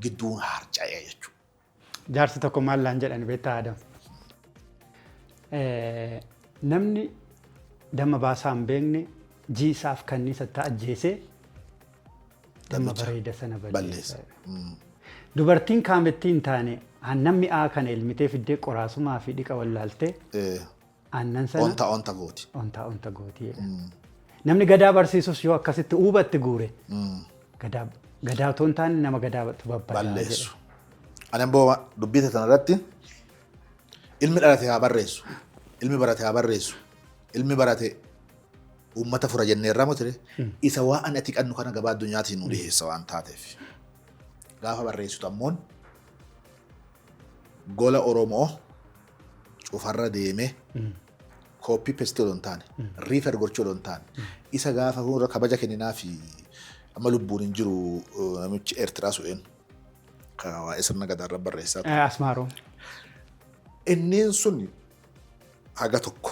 Speaker 2: gidduun harca'ee jechuudha.
Speaker 1: Jaarsi tokko maal laan jedhan beektaa Adam? Namni damma baasaa hin beekne jiisaaf kanniisa ajjeesee damma bareeda sana balleessa. Dubartiin kaamettii hin taane aannan mi'aa kana ilmitee fiddee qoraasumaa fi dhiqa wallaaltee aannan sana
Speaker 2: onta gooti.
Speaker 1: Onta gooti. Namni gadaa barsiisus yoo akkasitti huubatti guure gadaa otoo hin taane nama gadaa
Speaker 2: balleessu. Ani amboo dubbii sana irratti ilmi dhalate haa barreessu. Ilmi barate haa barreessu. Ilmi barate uummata fura jennee irraa mutire isa waa ani ati qannu kana gabaa addunyaatiin nu dhiyeessa waan taateef. Gaafa barreessitu ammoon gola Oromoo cufarra deemee kooppii pestii odoo hin taane riifer gochuu odoo hin taane isa gaafa fuula kabaja kenninaa fi amma lubbuun hin jiru namichi Eertiraa su'een kan waa'ee sirna gadaarra barreessaa ture.
Speaker 1: Asmaaroo.
Speaker 2: Inneen sun haga tokko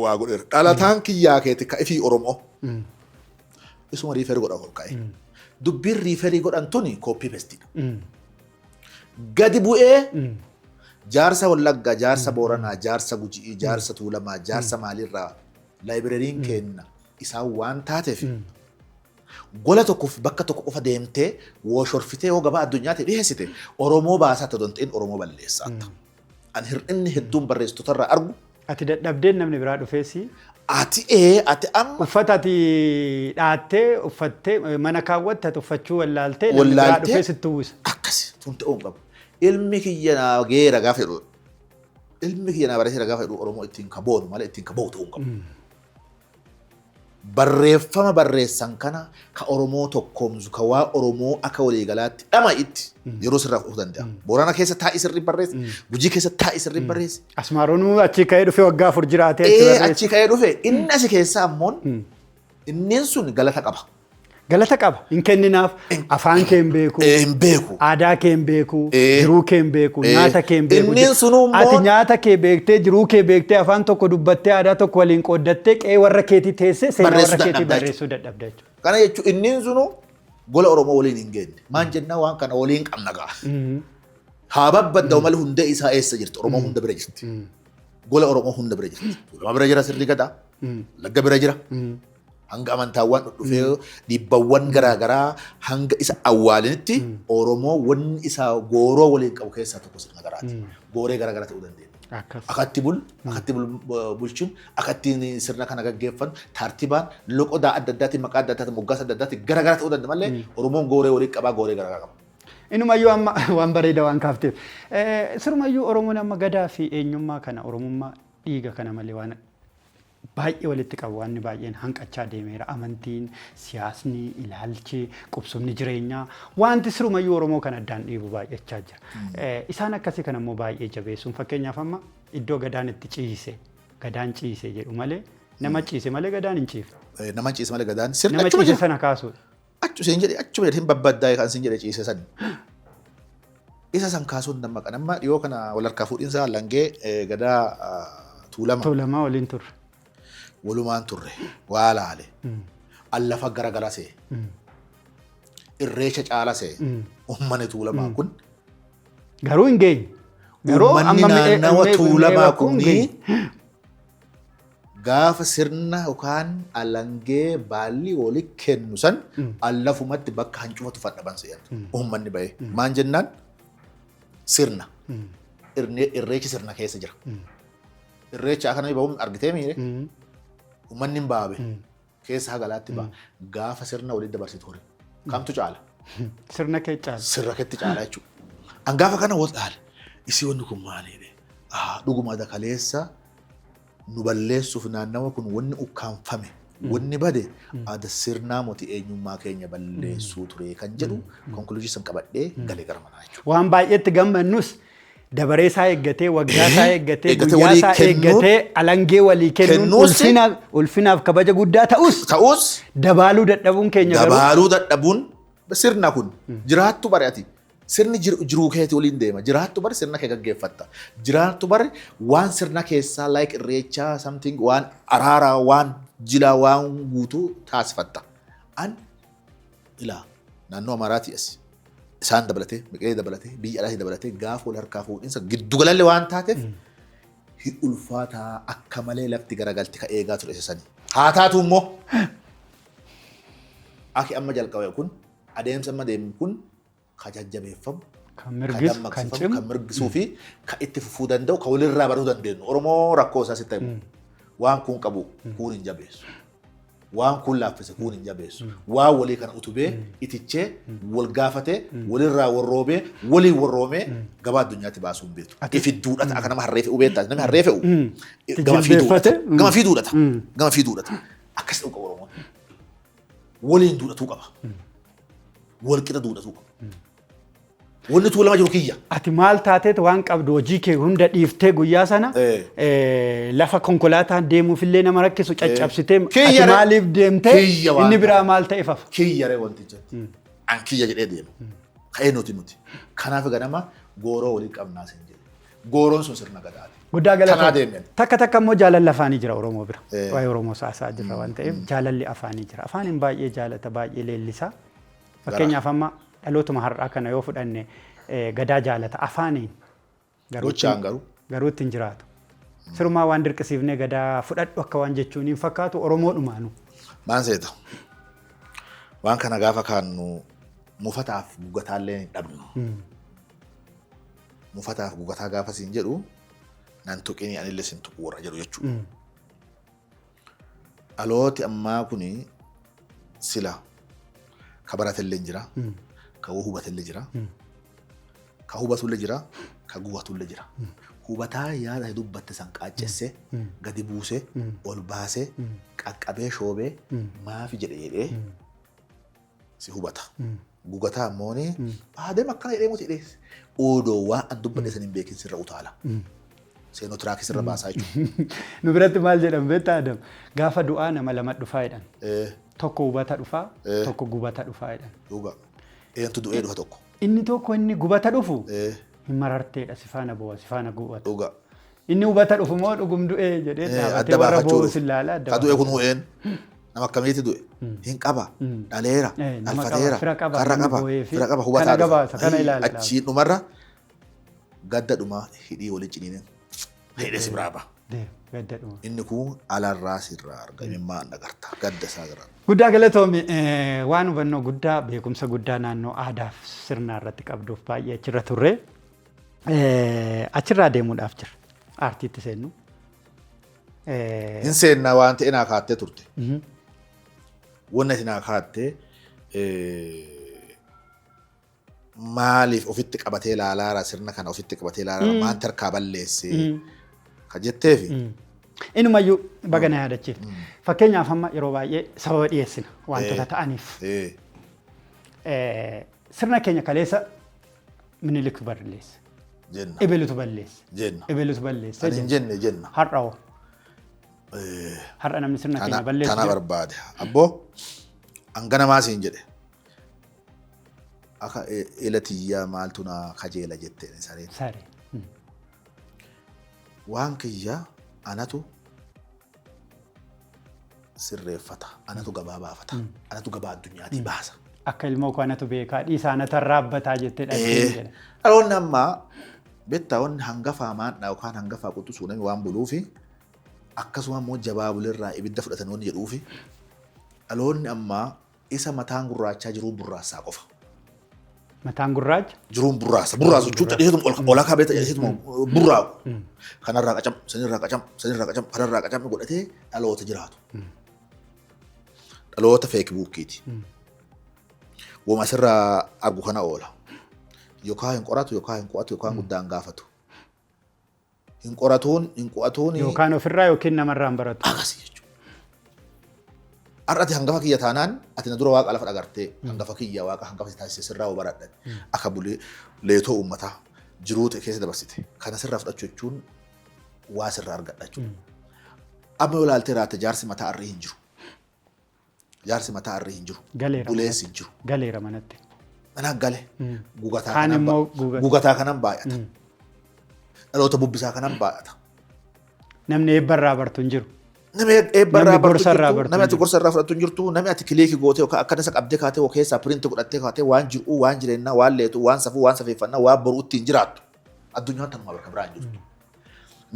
Speaker 2: waa godheera. Dhalataan kiyyaa keeti ka'e fi Oromoo isuma riifer godha ol ka'e. Dubbiin riiferii godhan tuni kooppii pestiidha. Gadi bu'ee jaarsa Wallaggaa, jaarsa Booranaa, jaarsa Gujii, jaarsa Tuulamaa, jaarsa maalirraa laayibirariin kenna isaan waan taateef gola tokkoof bakka tokko qofa deemtee wooshorfitee yoo gabaa addunyaatti dhiyeessite Oromoo baasaa ta'u ta'in Oromoo balleessaa ta'a. Ani hir'inni hedduun barreessitoota irraa argu.
Speaker 1: Ati dadhabdeen namni biraa dhufeesi.
Speaker 2: Ati amma
Speaker 1: uffata ati dhaattee uffattee mana kaawwatte ati uffachuu wallaaltee namni biraa dhufee sitti uwwisa.
Speaker 2: Akkasi tun ta'uu qaba. Ilmi kiyya naa geera gaafa jedhu ilmi kiyya naa barreessee gaafa jedhu Oromoo ittiin kaboonu malee ittiin kaboo ta'uu qaba. Barreeffama barreessan kana ka Oromoo tokkoomsu ka waa Oromoo akka waliigalaatti dhama itti yeroo sirraa fudhuu danda'a. Boorana keessa taa'ii sirrii barreessi. Gujii keessa taa'ii sirrii barreessi.
Speaker 1: Asmaaroon achi ka'ee dhufe waggaa 4 jiraatee
Speaker 2: achi ka'ee dhufe inni asi keessaa ammoon inneen sun galata qaba.
Speaker 1: Galata qaba. Hin kenninaaf afaan kee hin beeku.
Speaker 2: Hin beeku.
Speaker 1: Aadaa kee hin beeku. Jiruu kee hin beeku. Nyaata kee hin beeku.
Speaker 2: Inneen sunummoo
Speaker 1: ati nyaata kee beektee jiruu kee beektee afaan tokko dubbattee aadaa tokko waliin qooddattee qe'ee warra keetii teessee seenaa warra keetii barreessuu dadhabda jechuudha.
Speaker 2: Kana jechuun inneen sunu gola Oromoo waliin hin geenye. Maan jennaa waan kana waliin qabna ga'a. Haa babbadda'u malee hunda isaa eessa jirti? Oromoo hunda bira jirti. Gola Oromoo hunda bira jirti. Tuulama bira jira sirri gadaa. Lagga bira jira. Hanga amantaawwan dhufee dhiibbawwan garaagaraa hanga isa awwaalinitti Oromoo wanni isaa gooroo waliin qabu keessaa tokko sirna garaati. Gooree garaagaraa ta'uu dandeenya. Akkatti bulchuun akkatti sirna kana gaggeeffan tartiibaan loqodaa adda addaatiin maqaa adda addaatiin moggaasa adda addaatiin garaagaraa ta'uu danda'a malee Oromoon gooree waliin qabaa gooree garaagaraa qaba.
Speaker 1: Inumayyuu amma waan bareeda waan kaafteef sirumayyuu Oromoon amma gadaa fi eenyummaa kana Oromummaa dhiiga kana malee waan baay'ee walitti qabu waan baay'een hanqachaa deemeera. Amantiin, siyaasni, ilaalchi, qubsumni jireenyaa wanti sirumayyuu Oromoo kan addaan dhiibu baay'achaa jira. Isaan akkasii kan ammoo baay'ee jabeessuun fakkeenyaaf amma iddoo gadaan itti ciise gadaan ciise jedhu malee nama ciise malee gadaan hin ciifne.
Speaker 2: Nama ciise malee gadaan sirna
Speaker 1: nama ciise sana kaasuudha.
Speaker 2: Achuma jedhe achuma jedhe hin babbaddaaye kan sin jedhe ciise san. Isa san kaasuun dammaqa nama dhiyoo kana wal harkaa fuudhinsa langee gadaa Tuulamaa.
Speaker 1: Tuulamaa waliin turre.
Speaker 2: Walumaan turre waa laale allafa garagara see irreecha caala see uummanni Tuulamaa kun
Speaker 1: garuu hin geenye
Speaker 2: Uummanni naannawa tuulamaa kunii gaafa sirna yookaan alangee baalli walii kennu san allafumatti bakka hancufatu fadhaban se'an. Uummanni bahee maan jennaan sirna. Irreechi sirna keessa jira. Irreecha akkana bahuun argitee miire uummanni hin baabe keessa hagalaatti ba'a. Gaafa sirna waliin dabarsitu hore. Kamtu caala?
Speaker 1: Sirna kee caala.
Speaker 2: Sirna keetti caala jechuudha. An gaafa kana wal dhaale isii wanni kun maaliidhe? Dhuguma dakaleessa nu balleessuuf naannawa kun wanni ukkaanfame wanni bade ada sirnaa moti eenyummaa keenya balleessuu ture kan jedhu konkuluujii san qabadhee galee gara manaa jechuudha.
Speaker 1: Waan baay'eetti gammanus dabaree isaa eeggatee waggaa isaa eeggatee guyyaa isaa eeggatee alangee walii kennuun ulfinaaf kabaja guddaa ta'us dabaaluu dadhabuun keenya garuu
Speaker 2: dabaaluu dadhabuun sirna kun jiraattu bari'ati. Sirni jiruu keetii waliin deema. Jiraattu bari sirna kee gaggeeffatta. Jiraattu bari waan sirna keessaa like irreechaa something waan araaraa waan jilaa waan guutuu taasifatta. An ilaa naannoo Amaaraati as isaan dabalatee miqee dabalatee biyya alaatii dabalatee gaafa wal harkaa fuudhinsa giddu galalli waan taateef ulfaataa akka malee lafti garagalti ka eegaa ture sani. Haa taatu immoo aki amma jalqabe kun adeemsa amma deemu kun ka jajjabeeffamu,
Speaker 1: kan
Speaker 2: mirgisuu fi ka itti fufuu danda'u, ka walirraa baruu dandeenyu. Oromoo rakkoo isaa sitti himu. Waan kun qabu kun hin jabeessu. Waan kun laaffise kun hin jabeessu. Waan walii kana utubee itichee wal gaafatee walirraa warroobee walii warroomee gabaa addunyaatti baasuu hin beektu. Ifi duudhata akka nama harree fe'uu beektaa. Namni harree fe'u gama fi duudhata. Gama fi duudhata. Gama fi duudhata. Akkas ta'uu qaba Oromoon. Waliin duudhatuu qaba. Wal qixa duudhatuu qaba. Wanni tuulama jiru kiyya.
Speaker 1: Ati maal taateet waan qabdu hojii kee hunda dhiiftee guyyaa sana lafa konkolaataan deemuufillee nama rakkisu caccabsitee ati maaliif deemtee inni biraa maal ta'e fafa.
Speaker 2: Kiyya ree wanti jetti. An kiyya jedhee deemu. Ka'ee nuti. Kanaaf ganama gooroo waliin qabnaa sin jedhe. Gooroon sun sirna gadaati.
Speaker 1: Guddaa galata. Takka immoo jaalalli afaanii jira Oromoo bira. Waa'ee Oromoo saasaa jira waan ta'eef jaalalli afaanii jira. Afaaniin baay'ee jaalata baay'ee leellisaa. Fakkeenyaaf amma dhalootuma har'aa kana yoo fudhanne gadaa jaalata afaaniin garuu ittiin jiraatu. Sirumaa waan dirqisiifnee gadaa fudhadhu akka waan jechuun hin fakkaatu Oromoodhumaanu.
Speaker 2: Maan seeta waan kana gaafa kaannu mufataaf gugataallee hin dhabnu. Mufataaf gugataa gaafa siin jedhu nan tuqinii anillee sin tuqu warra jedhu jechuudha. Dhalooti ammaa kuni sila ka baratellee jira. Ka hubatullee jira. Ka hubatullee jira. Ka gubatullee jira. Hubataa yaada dubbatte san qaaccessee gadi buusee ol baasee qaqqabee shoobee maafi jedhee si hubata. Gugataa ammoo adeema akkana jedhee muti jedhee odoo waan an dubbadhe san hin beekin sirra utaala. Seenoo tiraakii sirra baasaa jechuudha.
Speaker 1: Nu biratti maal jedhamu beektaa Adam? Gaafa du'aa nama lama dhufaa jedhan. Tokko hubata dhufaa, tokko gubata dhufaa jedhan.
Speaker 2: Dhuga. Eentu du'ee dhufa tokko.
Speaker 1: Inni tokko inni gubata dhufu hin mararteedha sifaana bu'a sifaana gubata.
Speaker 2: Dhuga.
Speaker 1: Inni hubata dhufu moo dhugum du'ee jedhee dhaabatee warra boo'u sillaala adda
Speaker 2: baafachuu. Ka du'e kun ho'een nama akkamiiti du'e? Hin qaba, dhaleera, alfateera, karra qaba, fira qaba hubataa dhufa. Achiin dhumarra gadda dhumaa hidhii waliin ciniineen hidhee si biraa ba'a. Inni kun alarraa sirraa argame maan agarta gadda isaa jira.
Speaker 1: Guddaa galatoomii waan hubannoo guddaa beekumsa guddaa naannoo aadaa fi sirna irratti qabduuf baay'ee achirra turre achirraa deemuudhaaf jira aartiitti seennu.
Speaker 2: Hin seennaa waan ta'e naa kaattee turte. Wanna isin naa kaattee maaliif ofitti qabatee ilaalaara sirna kana ofitti qabatee ilaalaara maan tarkaa balleessee ka jetteefi.
Speaker 1: Inumayyuu baga na yaadachiif. Fakkeenyaaf amma yeroo baay'ee sababa dhiyeessina wantoota ta'aniif. Sirna keenya kaleessa Minilik balleesse.
Speaker 2: Jenna.
Speaker 1: Ebelutu balleesse.
Speaker 2: Jenna.
Speaker 1: Ebelutu balleesse.
Speaker 2: Ani hin jenne jenna.
Speaker 1: Har'a hoo. Har'a namni sirna keenya balleessu.
Speaker 2: Kana barbaade. Abboo hangana maasiin jedhe. Akka elatiyyaa maaltu na kajeela jettee sareen.
Speaker 1: Saree.
Speaker 2: Waan kiyyaa anatu sirreeffata. Anatu gabaa baafata. Anatu gabaa addunyaatii baasa.
Speaker 1: Akka ilmoo koo anatu beekaa dhiisaa anatu raabbataa jettee dhaltee jedha.
Speaker 2: Dhaloonni ammaa Beektaa hangafaa maadhaa yookaan hangafaa quxisuu namni waan buluufi akkasuma immoo jabaa bulirraa ibidda fudhatan wanni jedhuufi dhaloonni ammaa isa mataan gurraachaa jiru burraasaa qofa.
Speaker 1: Mataan gurraacha?
Speaker 2: Jiruun burraasa jechuun dhadheetum ol kaabee dhadheetum burraaqu. Kanarraa qacam, sanirraa qacam, kanarraa qacam godhatee dhaloota jiraatu. Dhaloota feekibuukiiti. Wama asirraa argu kana oola. Yookaan hin qoratu yookaan hin qo'atu yookaan guddaan gaafatu. Hin qo'atuun
Speaker 1: yookaan ofirraa yookiin namarraa hin baratu.
Speaker 2: Akkasii jechuudha. Har'ati hangafa kiyya taanaan ati na dura waaqa lafa dhagartee hangafa kiyya waaqa hangafa taasisee sirraa baradhan akka bulee leetoo uummataa jiruu keessa dabarsite. Kana sirraa fudhachuu jechuun waa sirraa argadha jechuudha. Amma yoo ilaaltee raate jaarsi mataa arrii hin jiru. Jaarsi mataa arrii hin jiru. Buleessi hin jiru.
Speaker 1: Galeera manatti.
Speaker 2: Mana gale gugataa kanan baay'ata. Dhaloota bubbisaa kanan baay'ata.
Speaker 1: Namni eebbarraa bartu hin jiru.
Speaker 2: Namni eebbarraa bartu jirtu, namni ati gorsarraa fudhattu hin jirtu, namni ati kiliikii gootee yookaan akkana isa qabdee kaatee yookaan keessaa piriinti godhattee kaatee waan jiru, waan jireenyaa, waan leetu, waan safuu, waan safeeffannaa, waan boruu ittiin jiraattu. Addunyaan tanuma bakka biraa hin jirtu.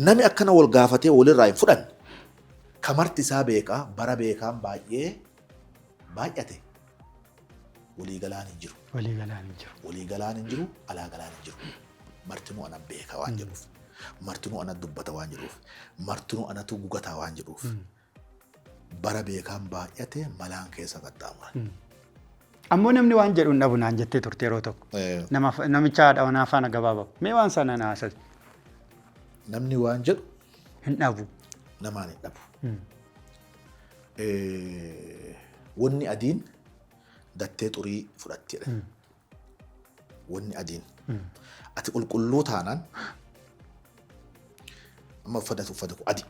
Speaker 2: Namni akkana wal gaafatee walirraa hin fudhanne kamarti isaa beekaa bara beekaan baay'ate. Waliigalaan hin jiru. Waliigalaan hin jiru, alaagalaan hin jiru. Martinuu ana beekaa waan jedhuuf. Martinuu ana dubbata waan jedhuuf. Martinuu anatu gugataa waan jedhuuf. Bara beekaan baay'ate malaan keessa qaxxaamuran.
Speaker 1: Ammoo namni waan jedhu hin dhabu naan jettee turte yeroo tokko. Namicha haadha manaa faana gabaabaa. Mee waan sana naasas.
Speaker 2: Namni waan jedhu
Speaker 1: hin dhabu.
Speaker 2: Namaan hin dhabu. Wanni adiin dattee xurii fudhatteedha. Wanni adiin. Ati qulqulluu taanaan amma uffata adii.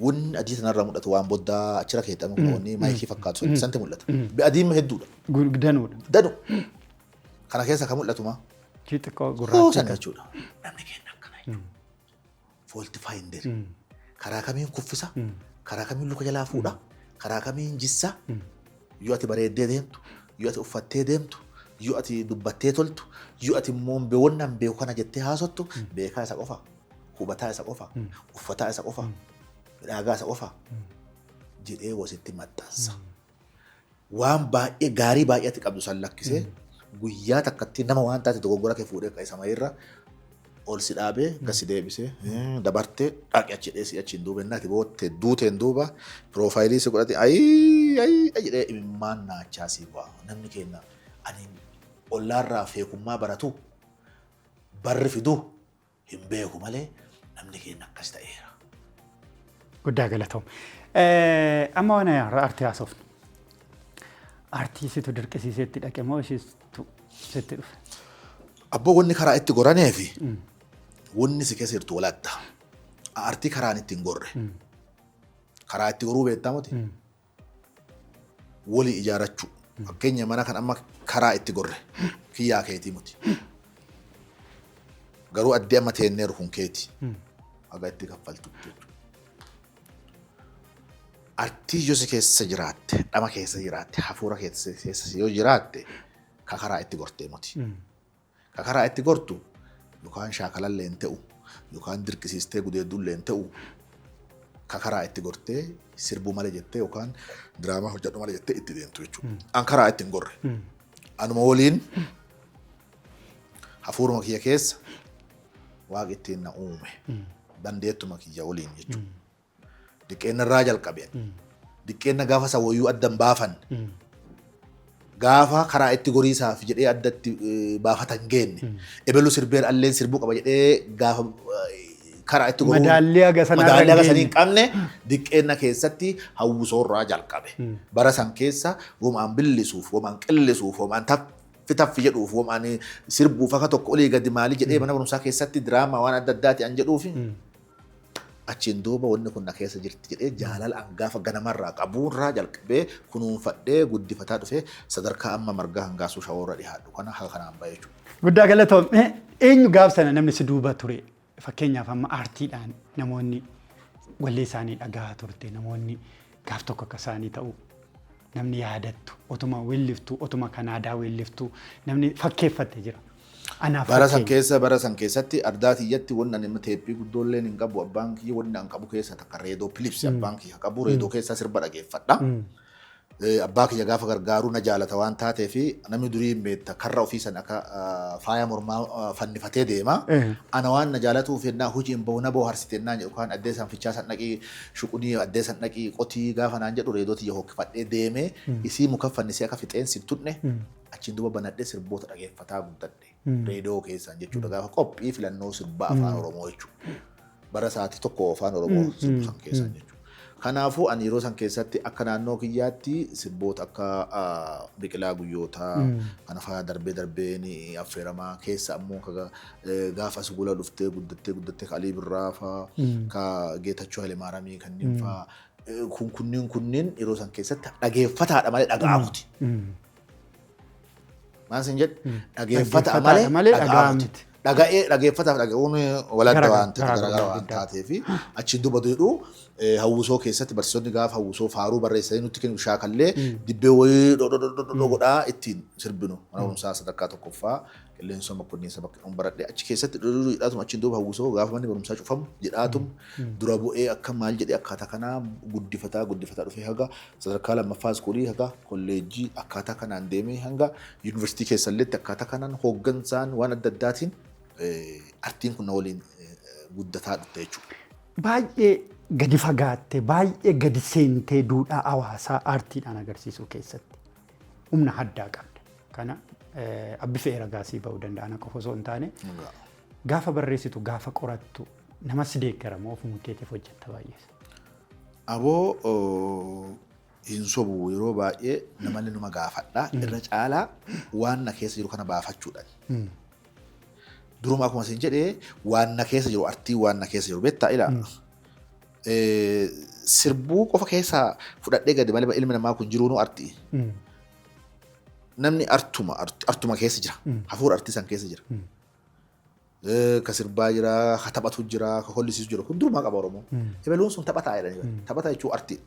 Speaker 2: Wanni adii sanarraa mul'atu waan boddaa achirra keettamu wanni maayikii fakkaatu santi mul'ata. Adiin hedduudha.
Speaker 1: Danuudha.
Speaker 2: Danu. Kana keessa kan mul'atu maa?
Speaker 1: Xixiqqoo gurraacha.
Speaker 2: Sana jechuudha. Namni keenya akkana jechuudha. Foolti faayindeer. Karaa kamiin kuffisa. Karaa kamiin luka jalaa fuudha. Karaa kamiin jissa. Yoo ati bareeddee deemtu. Yoo ati uffattee deemtu. Yoo ati dubbattee toltu. Yoo ati immoo beewwannaan beeku kana jettee haasottu beekaa isa qofa. Hubataa isa qofa. Uffataa isa qofa. Midhaagaa isa qofa. Jedhee wasitti maxxansa. Waan baay'ee gaarii baay'ee ati qabdu san lakkisee guyyaa takkatti nama waan taate dogoggora kee fuudhee isa mayirra ol si dhaabee gasi deebisee dabartee dhaqi achi dheessi achi hin duubennaa ati boottee duuteen duuba piroofaayilii si godhate ayii jedhee imimmaan naachaa si bu'a. Namni keenya ani ollaarraa feekummaa baratu barri fiduu hin beeku malee namni keenya akkas ta'eera.
Speaker 1: Guddaa galatoom. Amma waan aartii haasofnu. Aartii situ dirqisiiseetti dhaqe moo ishiitu sitti dhufe?
Speaker 2: Abboo wanni karaa itti goranee fi wanni si keessa jirtu walatta. Aartii karaan ittiin gorre. Karaa itti goruu beektaa moti? Walii ijaarachuu. Fakkeenya mana kan amma karaa itti gorre. Kiyyaa keetii moti. Garuu addee amma teenneeru kun keeti. Haga itti kaffaltu jechuudha. Aartii yoo si keessa jiraatte, dhama keessa jiraatte, hafuura keessa yoo jiraatte, ka karaa itti gortee moti. Ka karaa itti gortu yookaan shaakalallee hin ta'u, yookaan dirqisiistee gudeeddullee hin ta'u, ka karaa itti gortee sirbuu malee jettee yookaan diraamaa hojjedhu malee jettee itti deemtu jechuudha. An karaa itti hin gorre. Anuma waliin hafuuruma kiyya keessa waaqa ittiin na uume dandeettuma kiyya waliin jechuudha. Diqqeenna irraa jalqabeen. Diqqeenna gaafa sawwayyuu addan baafan. Gaafa karaa itti goriisaaf jedhee addatti baafatan geenne. Ebelu sirbeer alleen sirbuu qaba jedhee gaafa karaa itti goruu.
Speaker 1: Madaallee
Speaker 2: agasanii hin qabne diqqeenna keessatti hawwisoorraa jalqabe. Bara san keessa womaan billisuuf, womaan qillisuuf, womaan taffi jedhuuf, womaan sirbuuf akka tokko olii gadi maalii jedhee mana barumsaa keessatti diraamaa waan adda addaati an jedhuufi. Achiin duuba wanni kun na keessa jirti jedhee jaalala hangaafa ganamarraa qabuurraa jalqabee kunuunfadhee guddifataa dhufee sadarkaa amma margaa hangaasuu shawoorra dhiyaadhu kana haa kanaan bahe jechuudha.
Speaker 1: Guddaa galatoom. Eenyu gaaf sana namni si duuba ture? Fakkeenyaaf amma aartiidhaan namoonni wallee isaanii dhagaa turte namoonni gaaf tokko akka isaanii ta'u namni yaadattu otuma weelliftu otuma kan aadaa weelliftu namni fakkeeffatte jira. Anaaf
Speaker 2: bara san keessatti ardaatiyyatti wanna nama teeppii guddoolleen hin qabu abbaan kiyya wanna hin qabu keessa takka reedoo Philips abbaan kiyya qabu reedoo keessaa sirba dhageeffadha. Abbaa kiyya gaafa gargaaruu na jaalata waan taatee fi namni durii meetta karra ofii san akka faaya mormaa fannifatee deema. Ana waan na jaalatuuf yennaa hojiin bahu na booharsite yennaa jedhu kaan addee san fichaa san dhaqii shuqunii addee san dhaqii qotii gaafa naan jedhu reedoo tiyya hokkifadhee deemee isii muka fannisee akka fixeen sin tunne achiin duuba banadhee sirboota dhageeffataa guddadhe. Reedoo keessaan jechuudha gaafa qophii filannoo sirba afaan Oromoo jechuudha. Bara sa'aatii tokko afaan Oromoo sirbu san keessaan jechuudha. Kanaafuu ani yeroo san keessatti akka naannoo kiyyaatti sirboota akka biqilaa guyyootaa kana fa'aa darbee ni affeeramaa keessa ammoo gaafa sugula dhuftee guddattee Alii Birraa fa'aa ka Geetachoo Hayilemaaramii kanneen fa'aa kunniin yeroo san keessatti dhageeffataadha malee dhaga'amuti. Maal sin jedhu dhageeffataadha malee dhaga'amuti. Dhageeffataaf dhaga'uun waladda waan garaagara waan taateefi achi duuba jedhu hawwisoo keessatti barsiisonni gaafa hawwisoo faaruu barreessanii nutti kennu shaakallee dibbee wayii godhaa ittiin sirbinu mana barumsaa sadarkaa tokkoffaa qilleensoo makkonniinsa bakka baradhee achi keessatti hidhaatuma achiin duuba hawwisoo gaafa manni barumsaa cufamu jedhaatum dura bu'ee akka maal jedhee akkaataa kanaa guddifataa dhufee haga sadarkaa lammaffaa iskuulii haga kolleejjii akkaataa kanaan deemee hanga yuunivarsiitii keessalleetti akkaataa kanaan hooggansaan waan adda addaatiin artiin kun waliin guddataa dhufte jechuudha.
Speaker 1: Baay'ee gadi fagaattee baay'ee gadi seentee duudhaa hawaasaa aartiidhaan agarsiisuu keessatti humna addaa qabda. Kana abbifee ragaasii bahuu danda'an qofa osoo hin taane gaafa barreessitu gaafa qorattu namas deeggaramoo ofuma keetiif hojjetta baay'ees.
Speaker 2: Aboo hin sobu yeroo baay'ee namalli numa gaafadha irra caalaa waan na keessa jiru kana baafachuudhaan. Duruma akkuma isin jedhee waan na keessa jiru artii waan na keessa jiru beektaa ilaa. Sirbuu qofa keessaa fudhadhee gadi malee ilmi namaa kun jiruunuu artii. Namni artuma keessa jira. Hafuura artii san keessa jira. Ka sirbaa jira, ka taphatu jira, ka hollisiisu jira. Kun durumaa qaba Oromoo. Ebeluun sun taphataa jedhani. Taphataa jechuun artii.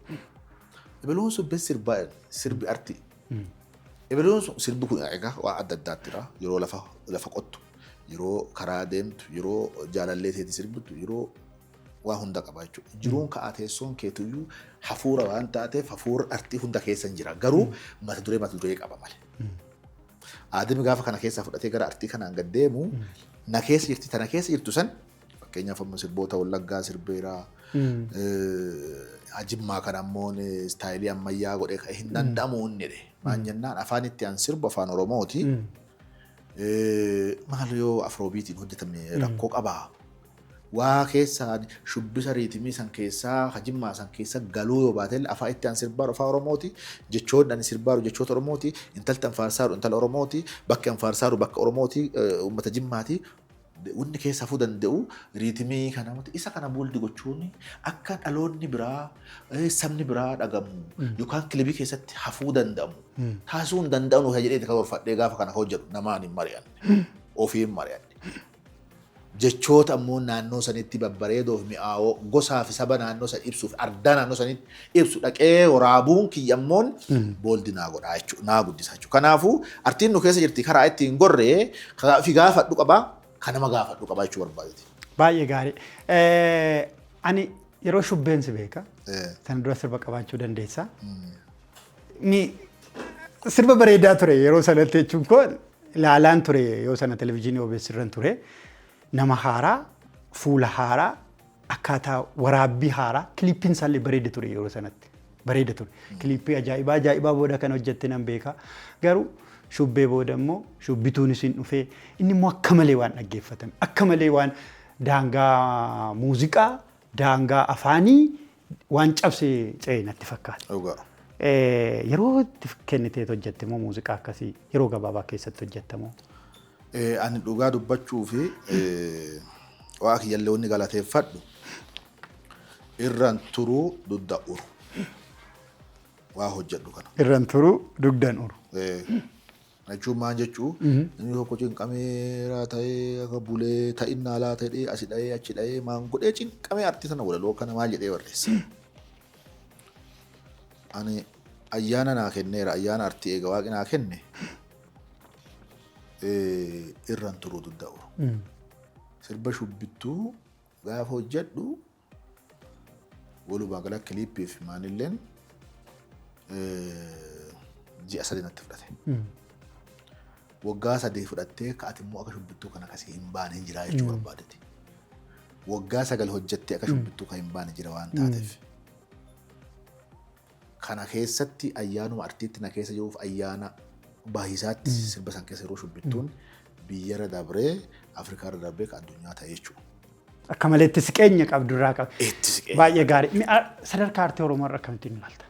Speaker 2: Ebeluun sun bes sirbaa sirbi artii. Ebeluun sun sirbi kun egaa waan adda addaattiidha. Yeroo lafa qottu. Yeroo karaa deemtu, yeroo jaalallee teeti sirbitu, yeroo waa hunda qaba jechuudha. Jiruun ka'aa teessoon keetuyyuu hafuura waan taateef hafuura artii hunda keessa hin jira. Garuu mata duree qaba malee. Aadami gaafa kana keessaa fudhatee gara artii kanaan gad deemu na keessa jirti tana keessa jirtu san fakkeenyaaf amma sirboota Wallaggaa sirbeeraa Jimmaa kana ammoo istaayilii ammayyaa godhee hin danda'amu inni jedhe. Maan jennaan afaan itti aan sirbu afaan Oromooti. Maal yoo afroobiitiin hojjetame rakkoo qabaa. Waa keessaa shubbisa riitimii san keessaa Jimmaa san keessa galuu yoo baate afaan itti aan sirbaaru afaan Oromooti. Jechoonni ani sirbaaru jechoota Oromooti. Intalti anfaarsaaru intala Oromooti. Bakki anfaarsaaru bakka Oromooti uummata Jimmaati. Wanni keessa hafuu danda'u riitimii kana isa kana booldi gochuun akka dhaloonni biraa sabni biraa dhagamu yookaan kilibii keessatti hafuu danda'amu. Taasisuu hin danda'u jedhee kan ulfaadhee gaafa kana hojjetu namaan hin mari'anne ofiin mari'anne. Jechoota ammoo naannoo sanitti babbareedoof mi'aawoo gosaa fi saba naannoo san ibsuuf ardaa naannoo sanitti ibsu dhaqee waraabuun kiyyammoon booldi naa godhaa jechuudha naa guddisaa jechuudha. Kanaafuu artiin nu keessa jirti karaa ittiin gorree fi gaafadhu qabaa. Kanama gaafadhu qabaa jechuu barbaadeeti.
Speaker 1: Baay'ee gaarii. Ani yeroo shubbeen si beeka. Sana dura sirba qabaachuu dandeessaa. Sirba bareedaa ture yeroo sanatti jechuun koo ilaalaan ture yoo sana televizyiinii OBS irran ture. Nama haaraa, fuula haaraa, akkaataa waraabbii haaraa, kiliippiin isaallee bareeda ture yeroo sanatti. Bareeda ture. Kiliippii ajaa'ibaa booda kan hojjette nan beeka. Garuu shubbee booda immoo shubbituun isin dhufee inni immoo akka malee waan dhaggeeffatame akka malee waan daangaa muuziqaa daangaa afaanii waan cabsee ce'e natti fakkaata. Yeroo itti kennitee hojjette immoo muuziqaa akkasii yeroo gabaabaa keessatti hojjettamoo.
Speaker 2: Ani dhugaa dubbachuu fi waa kiyyallee wanni galateeffadhu irraan turuu dugda uru. Waa hojjedhu kana.
Speaker 1: Irraan turuu dugdan uru.
Speaker 2: Jechuun maal jechuu inni tokko cinqameeraa ta'ee akka bulee ta'innaa laa ta'ee asi dha'ee achi dha'ee maan godhee cinqamee artii sana walaloo kana maal jedhee barreessa. Ani ayyaana naa kenneera ayyaana artii eega waaqi naa kenne irraan turuu danda'u. Sirba shubbittuu gaafa hojjedhu walumaa gala kiliippii fi maanilleen ji'a 3 natti fudhate. Waggaa 3 fudhattee ka'ati immoo akka shubbittuu kana akkasii hin baane hin jiraa jechuu barbaadate. Waggaa 9 hojjettee akka shubbittuu kan hin baane jira waan taateef. Kana keessatti ayyaanuma artiitti na keessa jiruuf ayyaana baay'isaatti sirba san keessa yeroo shubbittuun biyyarra dabree Afrikaarra darbee kan addunyaa ta'e jechuudha.
Speaker 1: Akka malee itti siqeenya qabdu irraa qaba.
Speaker 2: Itti siqeenya.
Speaker 1: Baay'ee gaarii. Sadarkaa aartii Oromoo irra akkamittiin ilaalta?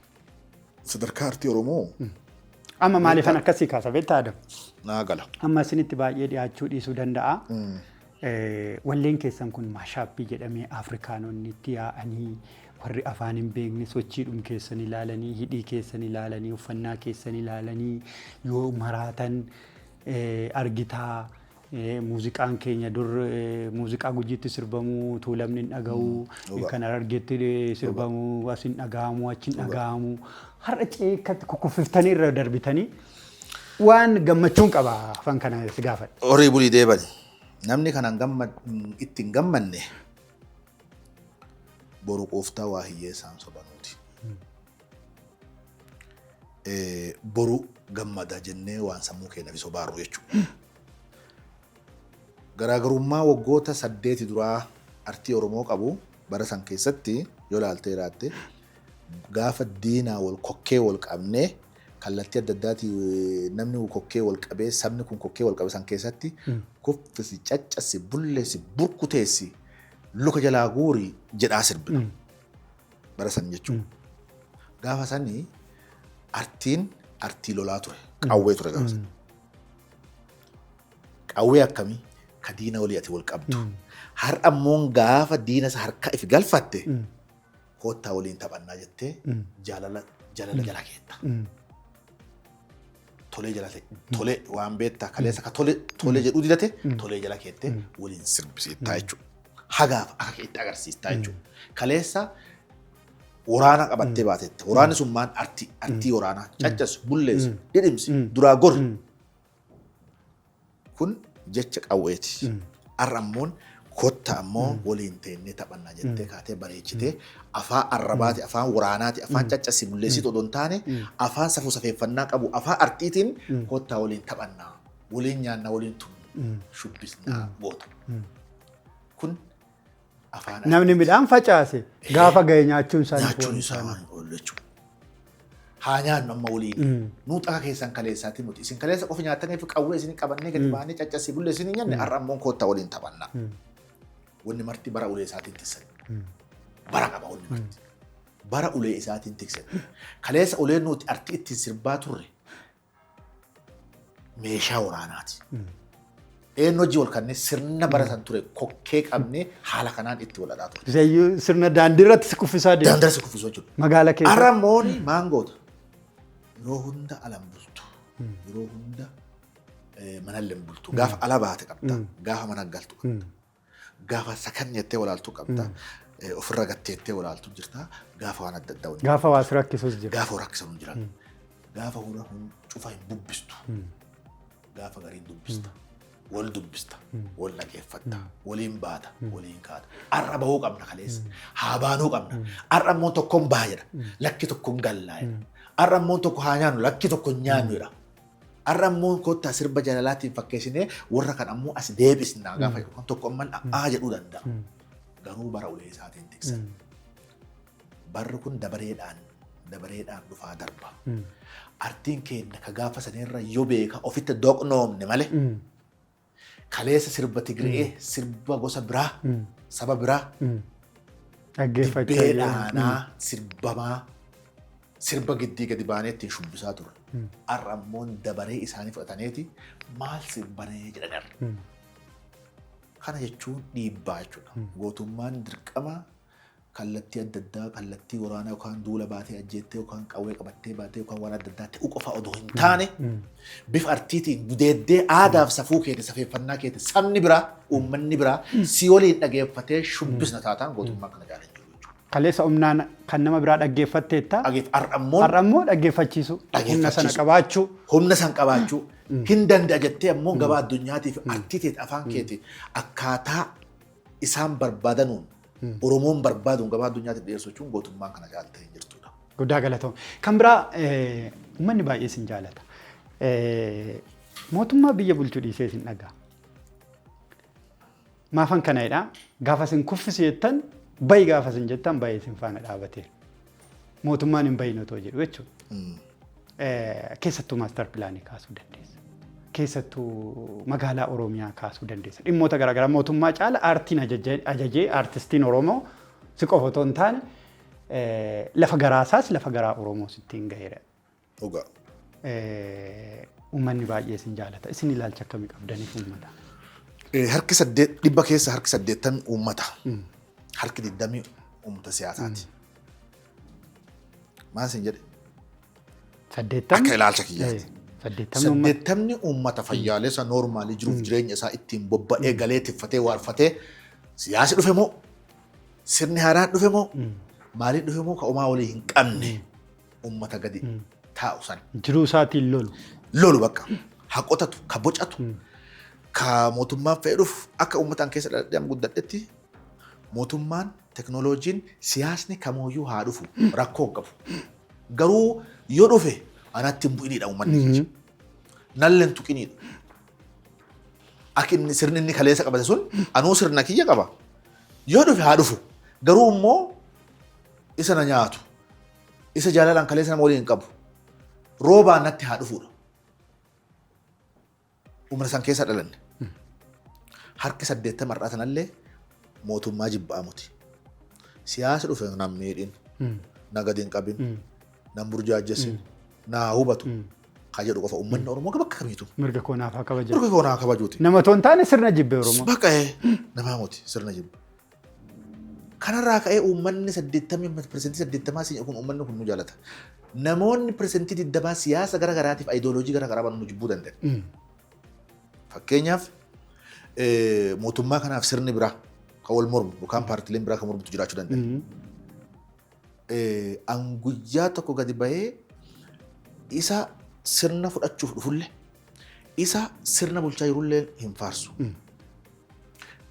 Speaker 2: Sadarkaa aartii Oromoo.
Speaker 1: Amma maaliifan akkasii kaasa beektaa Adam?
Speaker 2: Naa gala.
Speaker 1: Amma isinitti baay'ee dhiyaachuu dhiisuu danda'a. Walleen keessan kun maashaappii jedhamee Afrikaanonni itti yaa'anii warri afaan hin beekne sochiidhum keessan ilaalanii hidhii keessan ilaalanii uffannaa keessan ilaalanii yoo maraatan argitaa muuziqaan keenya dur muuziqaa gujiitti sirbamuu tuulamni hin dhaga'u kan argetti sirbamuu as hin dhaga'amu achi hin dhaga'amu har'a ceekkatti kukkufiftanii irra darbitanii waan gammachuun qaba afaan kana si gaafadha.
Speaker 2: Horii bulii deebani namni kanaan itti hin gammanne boru qooftaa waa hiyyeessaan sobanuuti. Boru gammada jennee waan sammuu keenyaaf sobaarru jechuudha. Garaagarummaa waggoota 8 duraa artii Oromoo qabu bara san keessatti yoo ilaaltee jiraatte gaafa diinaa wal kokkee wal qabnee kallattii adda addaati namni kokkee wal qabee sabni kun kokkee wal qabe san keessatti kuffisi caccasi bulleessi burkuteessi luka jalaa guurii jedhaa sirbina. Bara san jechuudha. Gaafa sanii artiin artii lolaa ture. Qawwee ture gaafa san. Qawwee akkamii? Ka diina walii ati wal qabdu. Har'a ammoo gaafa diina isa harka ifi galfatte koottaa waliin taphannaa jettee jaalala jala keetta. Tolee jala tolee waan beektaa kaleessa ka tolee jedhuu didate tolee jala keettee waliin sirbisiittaa jechuudha. Hagaaf akka keetti agarsiistaa jechuudha. Kaleessa waraana qabattee baatetti. Waraanni sun maan artii waraanaa caccas bulleessu dhidhimsi duraa gor. Kun jecha qawweeti. Har'a ammoo kotta ammoo waliin teennee taphannaa jettee kaatee bareechitee afaan arrabaati afaan waraanaati afaan caccasi bulleessitu odoo hin taane afaan safuu safeeffannaa qabu afaan artiitiin kottaa waliin taphannaa waliin nyaannaa waliin shubbisnaa goota. Kun afaan
Speaker 1: namni midhaan facaase gaafa ga'e nyaachuun isaa
Speaker 2: waan oolu jechuudha. Haa nyaannu amma waliin nuuxaa keessan kaleessaati muti isin kaleessa qofa nyaataniif qawwee isin qabannee gadi baanee caccasii bulleessinii nyaanne har'a ammoo kottaa waliin taphannaa. Wanni marti bara ulee isaatiin tiksan. Bara qaba wanni marti. Bara ulee isaatiin tiksan. Kaleessa uleen nuti artii ittiin sirbaa turre meeshaa waraanaati. Eenyu hojii wal kanneen sirna baratan ture kokkee qabnee haala kanaan itti wal dhadhaa ture.
Speaker 1: Sirna daandii irratti si kuffisaa deema.
Speaker 2: Daandii irratti si kuffisuu jechuudha.
Speaker 1: Magaala keessa.
Speaker 2: Har'a mooni maangoota. Yeroo hunda alan bultu. Yeroo hunda manalleen bultu. Gaafa ala baate qabda. Gaafa mana galtu qabda. Gaafa sakan jettee walaaltuu qabda. Ofirra gatteettee walaaltuu jirta. Gaafa waan adda addaa.
Speaker 1: Gaafa waa si rakkisuus jira.
Speaker 2: Gaafa rakkisan jiran. Gaafa hunda cufaa hin bubbistu. Gaafa gariin dubbista. Wal dubbista. Wal dhaggeeffatta. Waliin baata. Waliin kaata. Har'a bahuu qabna kaleessa. Haa baanuu qabna. Har'a ammoo tokkoon baay'eedha. Lakki tokkoon gallaa'edha. Har'a ammoo tokko haa nyaannu lakki tokko nyaannuudha. Har'a ammoo kottaa sirba jaalalaatiin fakkeessinee warra kan ammoo as deebisnaa gaafa tokko amman jedhuu danda'a. Garuu bara ulee isaatiin tiksan. Barri kun dabareedhaan dhufaa darba. Artiin keenya ka gaafa sanirra yoo beeka ofitti doqnoomne malee kaleessa sirba Tigree sirba gosa biraa saba biraa dhaggeeffachaa sirbamaa sirba giddii gadi baanee ittiin shubbisaa ture. Har'a ammoo dabaree isaanii fudhataneeti maal sirbanee jedhan. Kana jechuun dhiibbaa jechuudha. Gootummaan dirqama kallattii adda addaa kallattii waraanaa yookaan duula baatee ajjeettee yookaan qawwee qabattee baatee yookaan waan adda addaa ta'uu qofa odoo hin taane bifa artiitiin gudeeddee aadaaf safuu keetti safeeffannaa keetti sabni biraa uummanni biraa si waliin dhageeffatee shubbisna taataan gootummaa kana jaalachuu jechuudha.
Speaker 1: Kaleessa humnaan kan nama biraa dhaggeeffatteetta.
Speaker 2: Har'ammoo
Speaker 1: Har'ammoo dhaggeeffachiisu. Humna sana qabaachuu.
Speaker 2: Humna san qabaachuu hin danda'a jettee ammoo gabaa addunyaatiif artiiteet afaan keetii akkaataa isaan barbaadanuun Oromoon barbaaduun gabaa addunyaatiif dhiyeessuun gootummaan kana jaallatee jirtudha.
Speaker 1: Guddaa galatoom. Kan biraa uummanni baay'ee sin jaalata. Mootummaa biyya bulchuu dhiisee sin dhagaa. Maafan kanadha. Gaafa sin kuffisi jettan bayi gaafa sin jettan baay'ee sin faana dhaabatee. Mootummaan hin bayin otoo jedhu jechuudha. Keessattuu maastar pilaanii kaasuu dandeessa. Keessattuu magaalaa Oromiyaa kaasuu dandeessa. Dhimmoota garaagaraa mootummaa caala aartiin ajajee aartistiin Oromoo si qofa otoo hin taane lafa garaasaas lafa garaa Oromoo sittiin gaheera.
Speaker 2: Dhugaa.
Speaker 1: Uummanni baay'ee sin jaalata. Isin ilaalcha akkamii qabdaniif uummata?
Speaker 2: Harki 8 keessa harki 80 uummata. Harki 20 uummata siyaasaati. Maal sin jedhe?
Speaker 1: 80
Speaker 2: akka ilaalcha kiyyaati.
Speaker 1: 80
Speaker 2: uummata fayyaalessa noormaalii jiruuf jireenya isaa ittiin bobba'ee galee tiffatee waarfatee siyaasi dhufe moo sirni haaraan dhufe moo maaliin dhufe moo ka'umaa walii hin qabne uummata gadi taa'u san.
Speaker 1: Jiruu isaatiin lolu.
Speaker 2: Lolu bakka haa qotatu ka bocatu ka mootummaan fedhuuf akka uummataan keessa dhaladhee guddadhetti mootummaan teknooloojiin siyaasni kamooyyuu haa dhufu rakkoo hin qabu. Garuu yoo dhufe anatti hin bu'inidha uummanni keenya. Nalleen tuqinidha. Akka inni sirni inni kaleessa qabate sun anuu sirna kiyya qaba. Yoo dhufe haa dhufu. Garuu immoo isa na nyaatu. Isa jaalalaan kaleessa nama waliin qabu. Roobaan natti haa dhufudha. Uummata san keessa dhalanne. Harki 80 mar'aa sanallee mootummaa jibbaa muti. Siyaasa dhufe nam miidhin. Na gadi hin qabin. Nam burjaajjessin. Na hubatu. Ka jedhu qofa uummanni Oromoo bakka kamiitu.
Speaker 1: Mirga koonaaf haa kabaju.
Speaker 2: Mirga koonaaf kabajuuti.
Speaker 1: Nama otoo hin taane sirna jibbe Oromoo.
Speaker 2: Bakka namaa muti sirna jibbe. Kanarraa ka'ee uummanni 80% siin kun uummanni kun nu jaalata. Namoonni persentii 20 siyaasa garaagaraatiif ayidooloojii garaagaraa nu jibbuu danda'u. Fakkeenyaaf mootummaa kanaaf sirni biraa kan wal mormu yookaan paartileen biraa kan mormutu jiraachuu danda'a. Anguyyaa tokko gadi bahee isa sirna fudhachuuf dhufullee isa sirna bulchaa jirullee hin faarsu.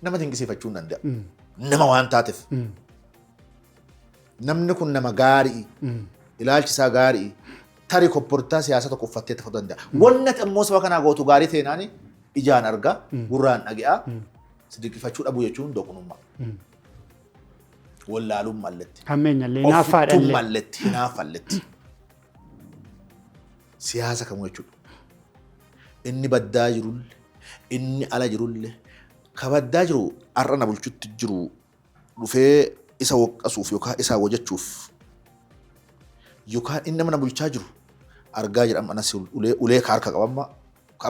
Speaker 2: Nama dinqisiifachuu hin danda'a. Nama waan taateef. Namni kun nama gaarii. Ilaalchi isaa gaarii. Tarii kopportaa siyaasa tokko uffattee ta'uu danda'a. Wanni immoo saba kanaa gootu gaarii ta'eenaani ijaan argaa gurraan dhagi'aa si dinqifachuu dhabuu jechuun doqnummaa. Wallaaluun malletti.
Speaker 1: Hammeenyallee naaffaadhallee.
Speaker 2: Ofittuu malletti hinaaffalletti. Siyaasa kamuu jechuudha. Inni baddaa jirulle inni ala jirulle ka baddaa jiru har'a na bulchutti jiru dhufee isa woqqasuuf yookaan isa wajachuuf yookaan inni nama na bulchaa jiru argaa jedhama anas ulee ka harka qabamma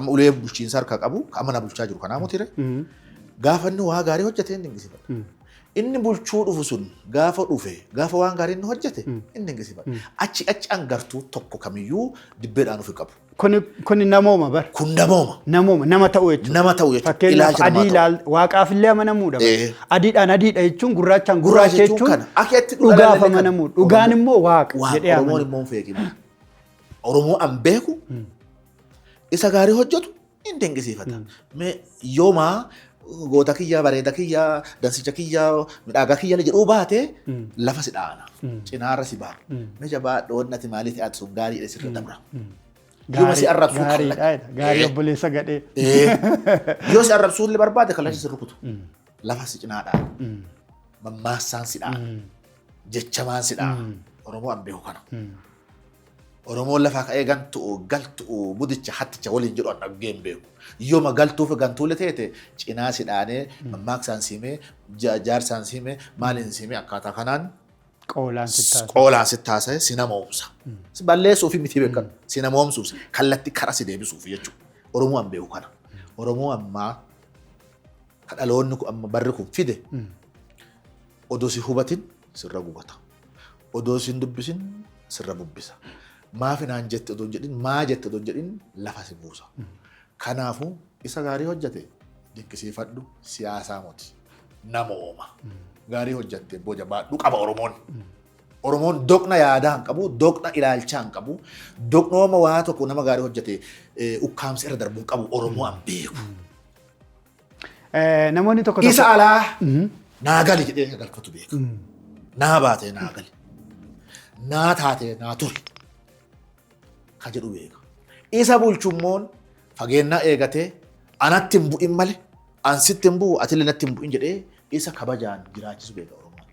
Speaker 2: amma ulee bulchiinsa harka qabu amma na bulchaa jiru kanaa mutire gaafa inni waa gaarii hojjetee inni dinqisiifadha. Inni bulchuu dhufu sun gaafa dhufe gaafa waan gaarii inni hojjete inni dinqisiifadha. Achi angartuu tokko kamiyyuu dibbeedhaan ofi qabu.
Speaker 1: Kuni namooma bar.
Speaker 2: Kun namooma.
Speaker 1: Namooma nama ta'u jechuudha.
Speaker 2: Nama ta'u jechuudha.
Speaker 1: Fakkeenyaaf adii waaqaafillee amanamuudha. Adiidhaan adiidha jechuun gurraachaan gurraacha jechuun dhugaaf amanamuudha. Dhugaan immoo waaqa jedhee amana.
Speaker 2: Oromoon immoo feekima. Oromoo an beeku isa gaarii hojjetu inni dinqisiifata. Yoomaa goota kiyyaa bareeda kiyyaa dansicha kiyyaa midhaagaa kiyyaa jedhuu baate lafa si dhaana. Cinaarra si baana. Meeshaa baadhoo wannati maalii ta'aati sun gaariidha sirri dabra. Yoo si arrabsuu
Speaker 1: gaarii obboleessa gadhee.
Speaker 2: Yoo si arrabsuu illee barbaade kallachi si rukutu. Lafa si cinaa dhaana. Mammaassaan si dhaana. Jechamaan si dhaana. Oromoo an beeku kana. Oromoon lafaa ka'ee galtu'u budicha hatticha waliin jedhu an dhaggee hin beeku. Yooma galtuuf gantuulee ta'ete cinaa si dhaanee mammaaksaan siimee jaarsaan siimee maaliin siimee akkaataa kanaan qoolaan si taasise si nama oomsa. Balleessuuf miti beekan si nama oomsuuf kallattii karaa si deebisuuf jechuudha. Oromoo an beeku kana. Oromoo ammaa kadhaloonni kun amma barri kun fide odoo si hubatin sirra gubata. Odoo si hin dubbisin sirra bubbisa. Maafi naan jette odoo jedhin maa jette odoo jedhin lafa si buusa. Kanaafuu isa gaarii hojjete dinqisiifadhu siyaasaa moti namooma. gaarii hojjatte boja baadhuu qaba Oromoon. Oromoon doqna yaadaa hin qabu, doqna ilaalchaa hin qabu, doqnooma waa tokko nama gaarii hojjate ukkaamsa irra darbuu hin qabu Oromoo an beeku.
Speaker 1: Namoonni tokko tokko.
Speaker 2: Isa alaa naa gali jedhee galfatu beeka. Naa baatee naa gali. Naa taatee naa turi. Ka jedhu beeka. Isa bulchummoon fageennaa eegatee anatti hin bu'in malee, ansitti hin bu'u, atillee natti hin bu'in jedhee isa kabajaan jiraachisu beeka Oromoon.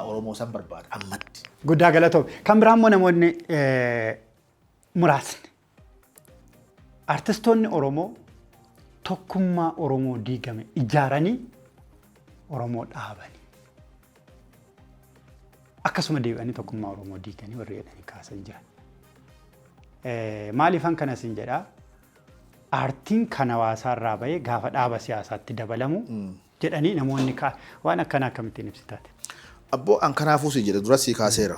Speaker 2: Oromoo san barbaada ammatti.
Speaker 1: Guddaa galatoomi. Kan biraa immoo namoonni muraasni artistoonni Oromoo tokkummaa Oromoo diigame ijaaranii Oromoo dhaabanii akkasuma deebi'anii tokkummaa Oromoo diiganii warri jedhanii kaasan jiran. Maaliifan kanas hin jedhaa aartiin kan hawaasaa irraa bahee gaafa dhaaba siyaasaatti dabalamu jedhanii namoonni waan akkanaa akkamittiin ibsitaate?
Speaker 2: Abboo an kanaafuu si jedhe dura si kaaseera.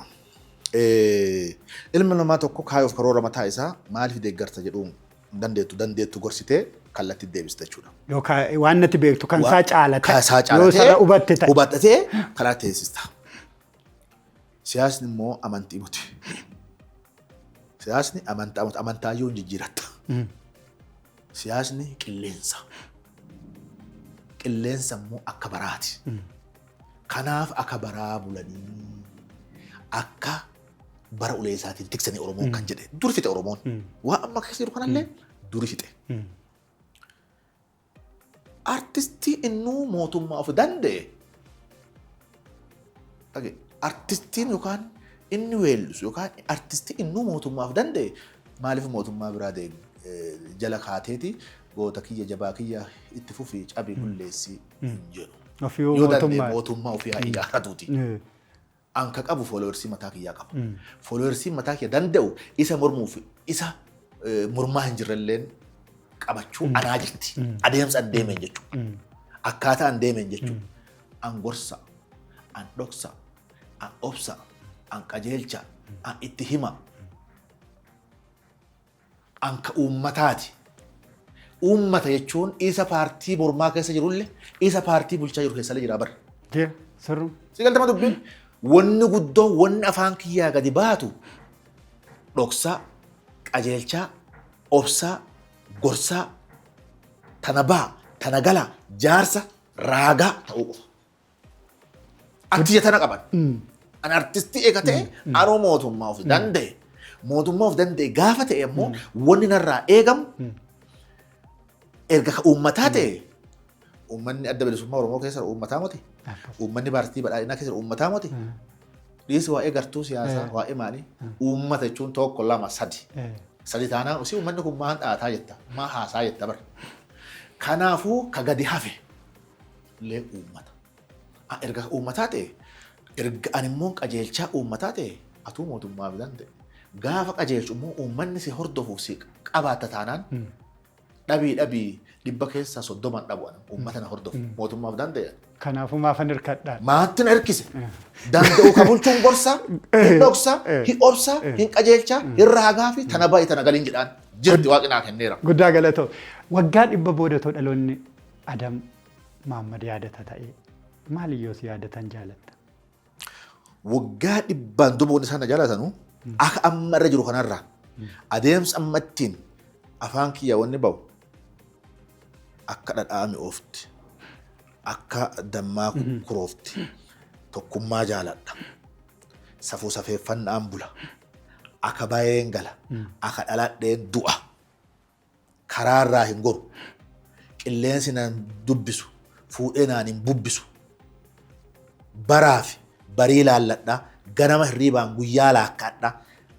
Speaker 2: Ilma namaa tokko kaayoof karoora mataa isaa maaliif deeggarta jedhuun dandeettu gorsitee kallattii deebista jechuudha.
Speaker 1: Yookaan waan natti beektu kan isaa caalate.
Speaker 2: Kan isaa caalate.
Speaker 1: Yoo hubatte ta'e.
Speaker 2: Hubattatee karaa teessista. Siyaasni immoo amantii muti. Siyaasni amantaa yoo jijjiiratta. Siyaasni qilleensa. Qilleensa immoo akka baraati. Kanaaf akka baraa bulanii akka bara ulee isaatiin tiksanii Oromoon kan jedhe dur fixe Oromoon. Waa amma keessa jiru kanallee duri fixe. Artistii innuu mootummaa of danda'e. Artistiin yookaan inni weellisu yookaan artistii innuu mootummaa of danda'e maaliif mootummaa biraa jala kaateeti goota kiyya jabaa kiyya itti fufi cabii bulleessii hin jedhu. Yoo danda'e mootummaa ofii haa ijaarratuuti. Anka qabu fooloowersii mataa kiyyaa qaba. Fooloowersii mataa kiyya danda'u isa mormuuf isa mormaa hin jirrelleen qabachuu anaa jirti. Adeemsa an deemeen jechuudha. Akkaataa an deemeen jechuudha. An gorsa, an dhoksa, an obsa, an qajeelcha, an itti hima. An ka uummataati. Uummata jechuun isa paartii mormaa keessa jirullee isa paartii bulchaa jiru keessa jira bara.
Speaker 1: Jira sirru.
Speaker 2: Si galtama dubbiin wanni guddoo wanni afaan kiyyaa gadi baatu dhoksaa, qajeelchaa, obsaa, gorsaa, tana baa, tana galaa, jaarsa, raagaa ta'uu qofa. Ati tana qaban. An artistii eega ta'e anoo mootummaa of danda'e. Mootummaa of danda'e gaafa ta'e immoo wanni narraa eegamu erga ka uummataa ta'e uummanni adda bilisummaa Oromoo keessa uummataa moti. Uummanni paartii badhaadhinaa keessa uummataa moti. Dhiisi waa'ee gartuu siyaasaa waa'ee maalii uummata jechuun tokko lama sadi. Sadi taanaan usii uummanni kun maan dhaataa jetta maa haasaa jetta bara. Kanaafuu ka gadi hafe illee uummata. Erga uummataa ta'e erga animmoo qajeelchaa uummataa ta'e atuu mootummaa danda'e. Gaafa qajeelchu immoo uummanni si hordofuuf si qabaata taanaan dhabii dhibba keessaa 30 dhabu'an uummata na hordofu mootummaaf danda'e.
Speaker 1: Kanaafuu maafan hirkadhaan.
Speaker 2: Maatti na hirkise. Danda'u ka bulchuun gorsa, hin dhoksa, hin obsa, hin qajeelcha, hin raagaa fi tana baay'ee tana galiin jedhaan jirti waaqinaa kenneera.
Speaker 1: Guddaa galatoo. Waggaa 100 boodatoo dhaloonni Adam Mahammad yaadata ta'ee maaliyyoo si yaadatan jaalatta?
Speaker 2: Waggaa 100 duboonni isaan jaalatanu akka amma irra jiru kanarraa adeemsa ammattiin afaan kiyya wanni ba'u akka dhadhaami oofti akka dammaa kuroofti tokkummaa jaaladha safuu safeeffannaan bula akka baay'een gala akka dhaladheen du'a karaarraa hin goru qilleensi naan dubbisu fuudhee naan hin bubbisu baraafi barii laalladha ganama hirriibaan guyyaa laakkadha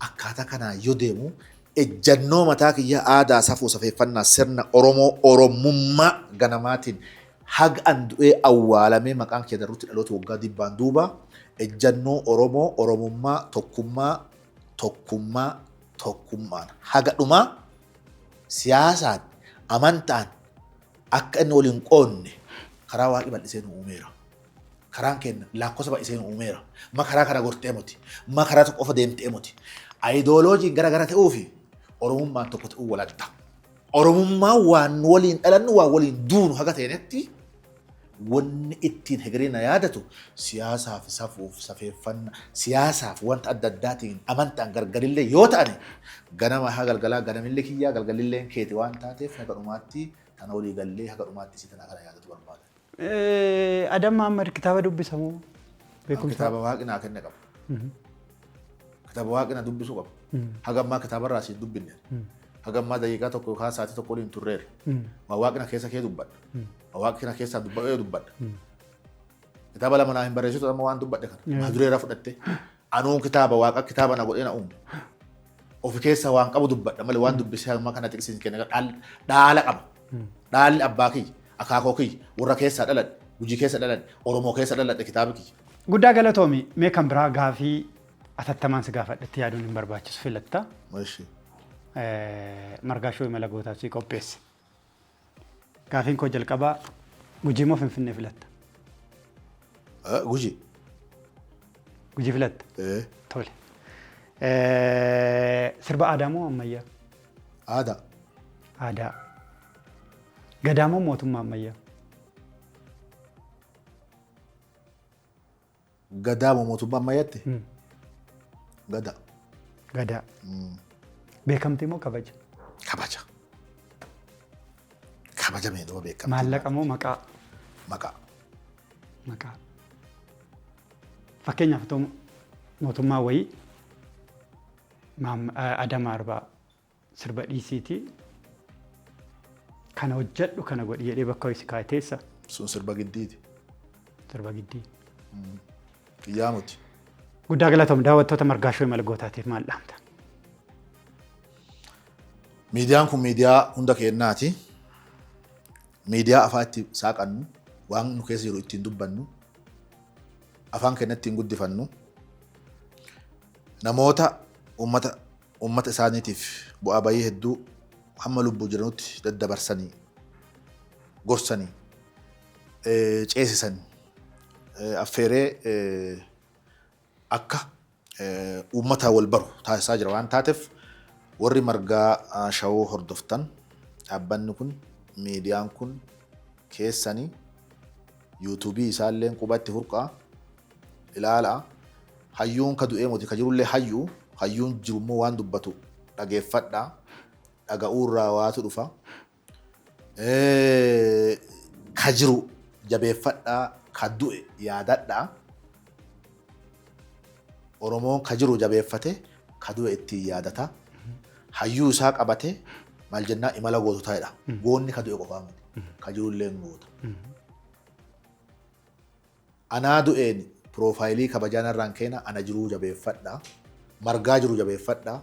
Speaker 2: akkaataa kanaa yoo deemu ejjannoo mataa kiyya aadaa safuu safeeffannaa sirna Oromoo Oromummaa ganamaatiin haga an du'ee awwaalamee maqaan kee darrutti dhaloota waggaa 100 duuba ejjannoo Oromoo Oromummaa tokkummaan haga dhumaa siyaasaan amantaan akka inni waliin qoonne karaa waaqi bal'isee nu uumeera. Karaan keenya lakkoofsa baay'isee nu uumeera. Makaraa kana gortee moti. Makaraa tokko qofa deemtee moti. Ayidooloojiin gara ta'uu fi Oromummaan tokko ta'uu walatta. Oromummaan waan waliin dhalannu waan waliin duunu haga ta'etti wanni ittiin hegereen na yaadatu siyaasaaf safuuf safeeffannaa siyaasaaf wanta adda addaatiin amantaan gargarillee yoo ta'ani ganama haa galgalaa ganamillee kiyyaa galgalillee keeti waan taateef haga dhumaatti tana olii gallee haga dhumaatti si tana kana yaadatu barbaada.
Speaker 1: Adam Mahammad kitaaba dubbisamoo
Speaker 2: beekumsa kitaaba waaqinaa kenne qaba. Kitaaba waaqinaa dubbisuu qaba. Haga ammaa kitaabarraa si dubbinne. Haga ammaa daqiiqaa tokko yookaan sa'aatii tokko waliin turreera. Waa waaqina keessa kee dubbadha. Waa waaqina keessaa dubbadha. Kitaaba lama naa hin barreessitu amma waan dubbadhe kana. Maa dureera fudhatte. Anuun kitaaba waaqa kitaaba na godhee na uume. Ofi keessa waan qabu dubbadha malee waan dubbisee amma kana xiqqisiin kenna dhaala qaba. Dhaalli abbaa kiyya akaakoo kiyya warra keessaa dhaladhe hojii keessa dhaladhe Oromoo keessa dhaladhe kitaaba kiyya.
Speaker 1: Guddaa galatoomi mee kan biraa gaafii atattamaan si gaafadhetti yaaduun hin barbaachisu filatta. Margaashoo imala gootaa si qopheesse. Gaafiin koo jalqabaa Gujii moo Finfinnee filatta?
Speaker 2: Gujii.
Speaker 1: Gujii filatta? Tole. Sirba aadaa moo ammayyaa?
Speaker 2: Aadaa.
Speaker 1: Aadaa. Gadaa moo mootummaa ammayyaa?
Speaker 2: Gadaa moo mootummaa ammayyaatti? Gadaa.
Speaker 1: Gadaa. Beekamtii moo kabaja?
Speaker 2: Kabaja. Kabaja mee dhuma beekamtii.
Speaker 1: Maallaqa moo maqaa?
Speaker 2: Maqaa.
Speaker 1: Maqaa. Fakkeenyaaf ta'u mootummaa wayii Adama Arbaa sirba dhiisiiti. Kana hojjedhu kana godhi jedhee bakka ho'i si kaateessa.
Speaker 2: Sun sirba giddiiti.
Speaker 1: Sirba giddii.
Speaker 2: Xiyyaa muti.
Speaker 1: Guddaa galatoom daawwattoota Margaashoo imala gootaatiif maal dhaamta?
Speaker 2: Miidiyaan kun miidiyaa hunda keenyaati. Miidiyaa afaan itti saaqannu, waan nu keessa jiru ittiin dubbannu, afaan keenya ittiin guddifannu, namoota uummata isaaniitiif bu'aa bayii hedduu hamma lubbuu jiranutti daddabarsanii, gorsanii, ceesisanii, affeeree akka uummataa wal baru taasisaa jira waan taateef warri margaa shawoo hordoftan dhaabbanni kun miidiyaan kun keessanii yuutuubii isaallee qubatti hurqaa ilaalaa hayyuun ka du'ee moti ka jirullee hayyuun jirummoo waan dubbatu dhageeffadhaa dhaga'uu irraa waatu dhufa ka jiru jabeeffadhaa ka du'e yaadadhaa Oromoon ka jiru jabeeffate ka du'e ittiin yaadata hayyuu isaa qabate maal jennaa imala goototaadha. Goonni ka du'e qofaa miti ka jirullee goota. Anaa du'een piroofaayilii kabajaan irraan keena ana jiruu jabeeffadhaa margaa jiru jabeeffadhaa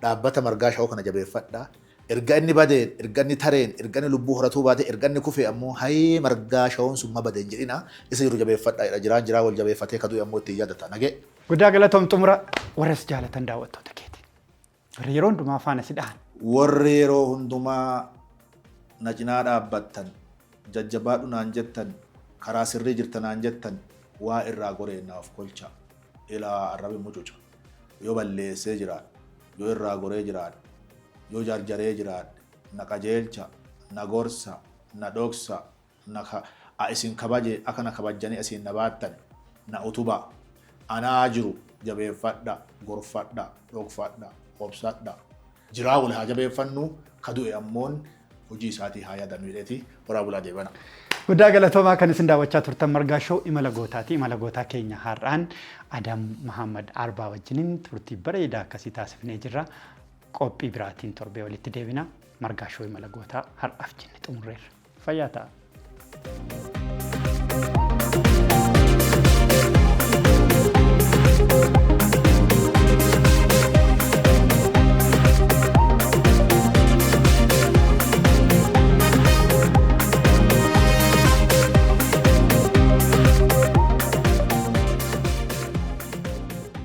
Speaker 2: dhaabbata margaa shawoo kana jabeeffadhaa erga inni badeen erga inni tareen erga inni lubbuu horatuu baate erga inni kufee ammoo hayee margaa shawoon sun badeen jedhina isa jiru jabeeffadhaa jiraa wal jabeeffatee ka du'e ammoo ittiin yaadata nagee.
Speaker 1: Guddaa galatoom xumura warras jaalatan daawwattoota keeti. Warri yeroo hundumaa faana si dhahan.
Speaker 2: Warri yeroo hundumaa na cinaa dhaabbattan jajjabaadhu naan jettan karaa sirrii jirta naan jettan waa irraa goreennaaf kolcha ilaa arrabe mucuca yoo balleessee jiraadha yoo irraa goree jiraadha yoo jarjaree jiraadha na qajeelcha na gorsa na dhoksa na isin kabaje akka na kabajjanii isin na baattan na utubaa anaa jiru jabeeffadha gorfadha dhokfadha obsadha jiraa wal haa jabeeffannu ka du'e ammoon hojii isaatii haa yaadannu jedheeti waraa bulaa deebana.
Speaker 1: Guddaa galatoomaa kan isin daawwachaa turtan Margaashoo imala gootaati. Imala gootaa keenya har'aan Adam Mahammad Arbaa wajjiniin turtii bareedaa akkasii taasifnee jirra. Qophii biraatiin torbee walitti deebina. Margaashoo imala gootaa har'aaf jenne xumurreerra. Fayyaa ta'a.